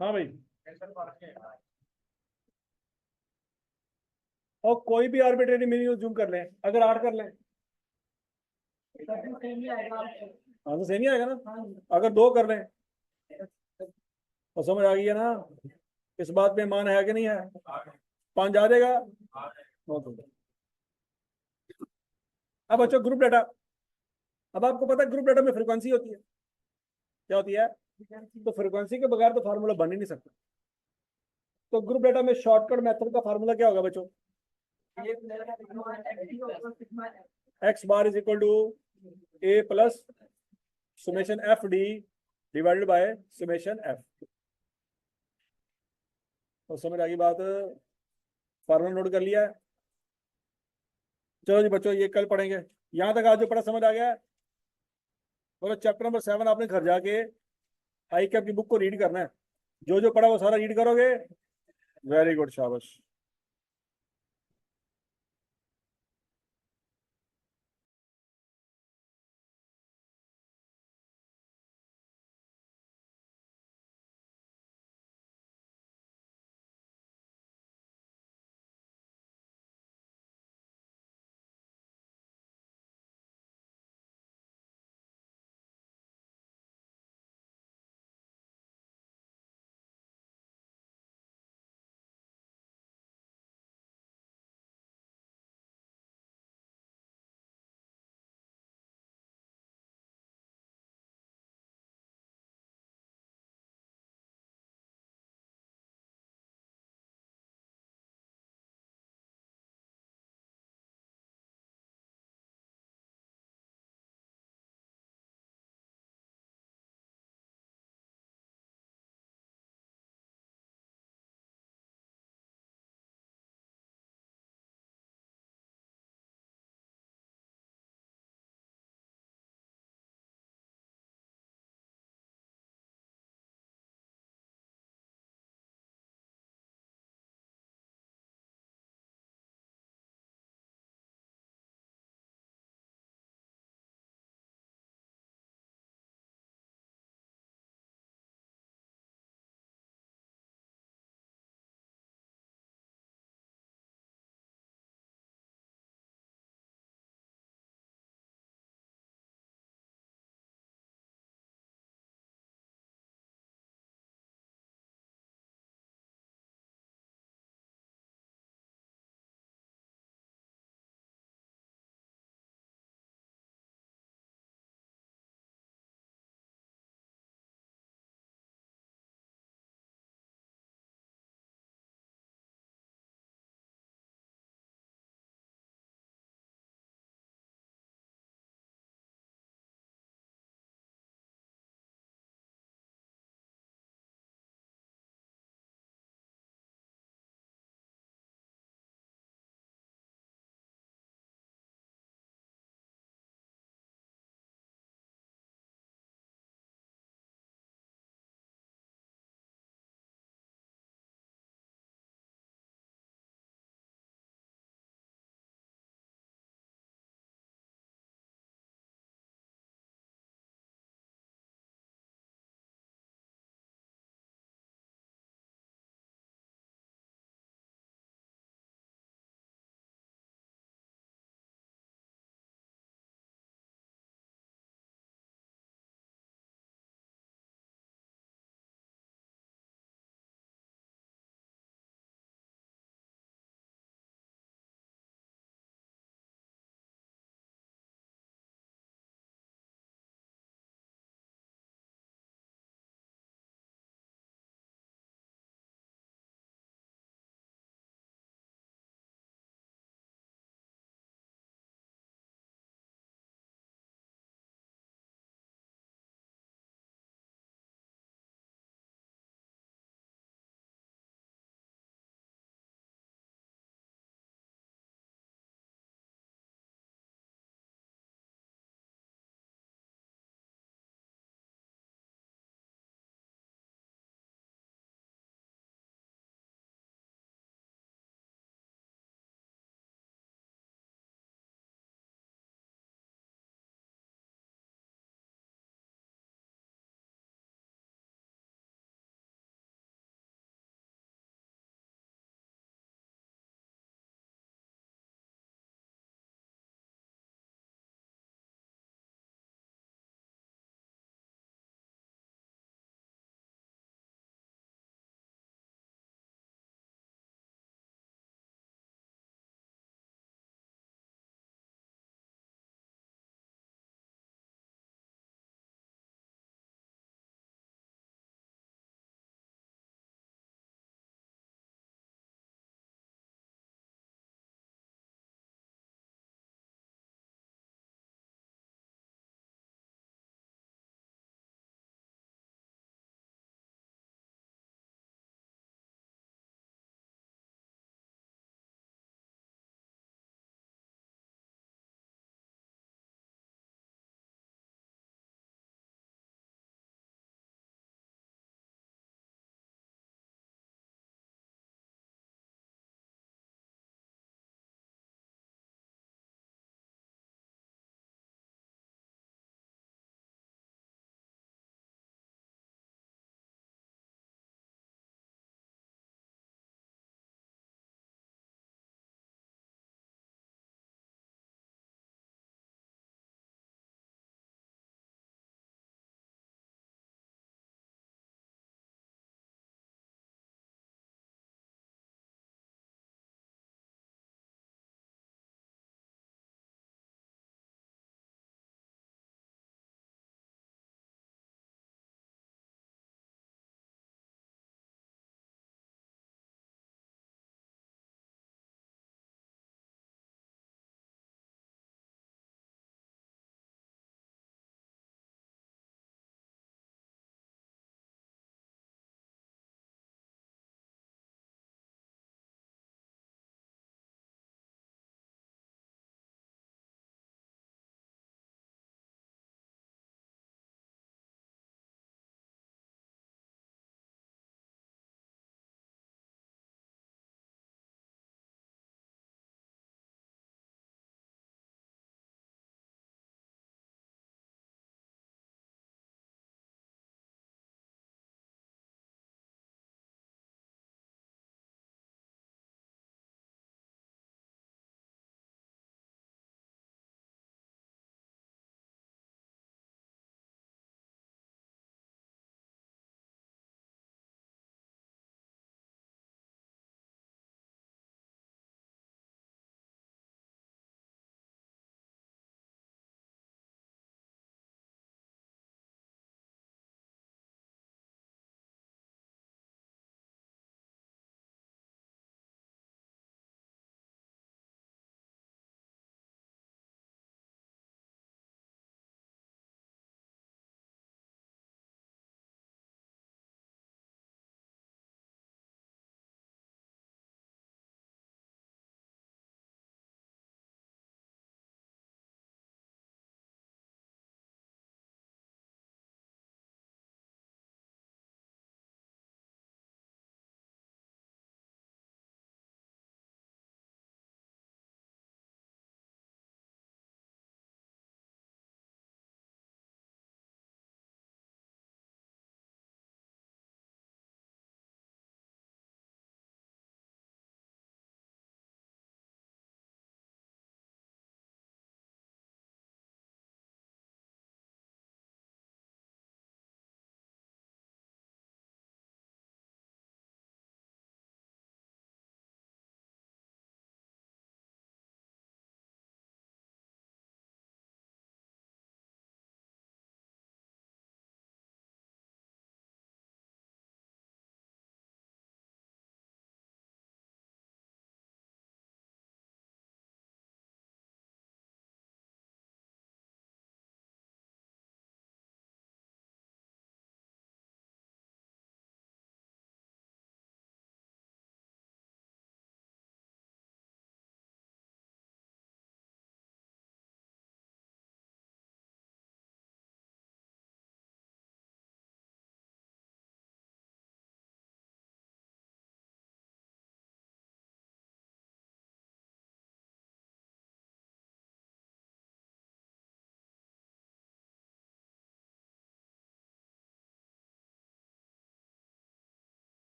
हाँ भाई, और कोई भी आर्बिट्रेरी मीन यूज कर लें, अगर 8 कर लें हाँ तो सेम ही आएगा ना। अगर 2 कर लें तो समझ आ गई है ना? इस बात पे मान है कि नहीं है? 5 आ जाएगा। अब बच्चों ग्रुप डाटा, अब आपको पता है ग्रुप डाटा में फ्रीक्वेंसी होती है, क्या होती है? तो फ्रीक्वेंसी के बगैर तो फार्मूला बन ही नहीं सकता। तो ग्रुप डाटा में शॉर्टकट मेथड का फार्मूला क्या होगा बच्चों? X bar is equal to A plus summation f d divided by summation f. तो समझ आ गई बात? फार्मूला नोट कर लिया है? चलो जी बच्चों, ये कल पढ़ेंगे। यहां तक आज जो पढ़ा समझ आ गया है? बोलो चैप्टर नंबर 7 आपने घर जाके आई कैप की बुक को रीड करना है। जो जो पढ़ा वो सारा रीड करोगे। वेरी गुड, शाबाश।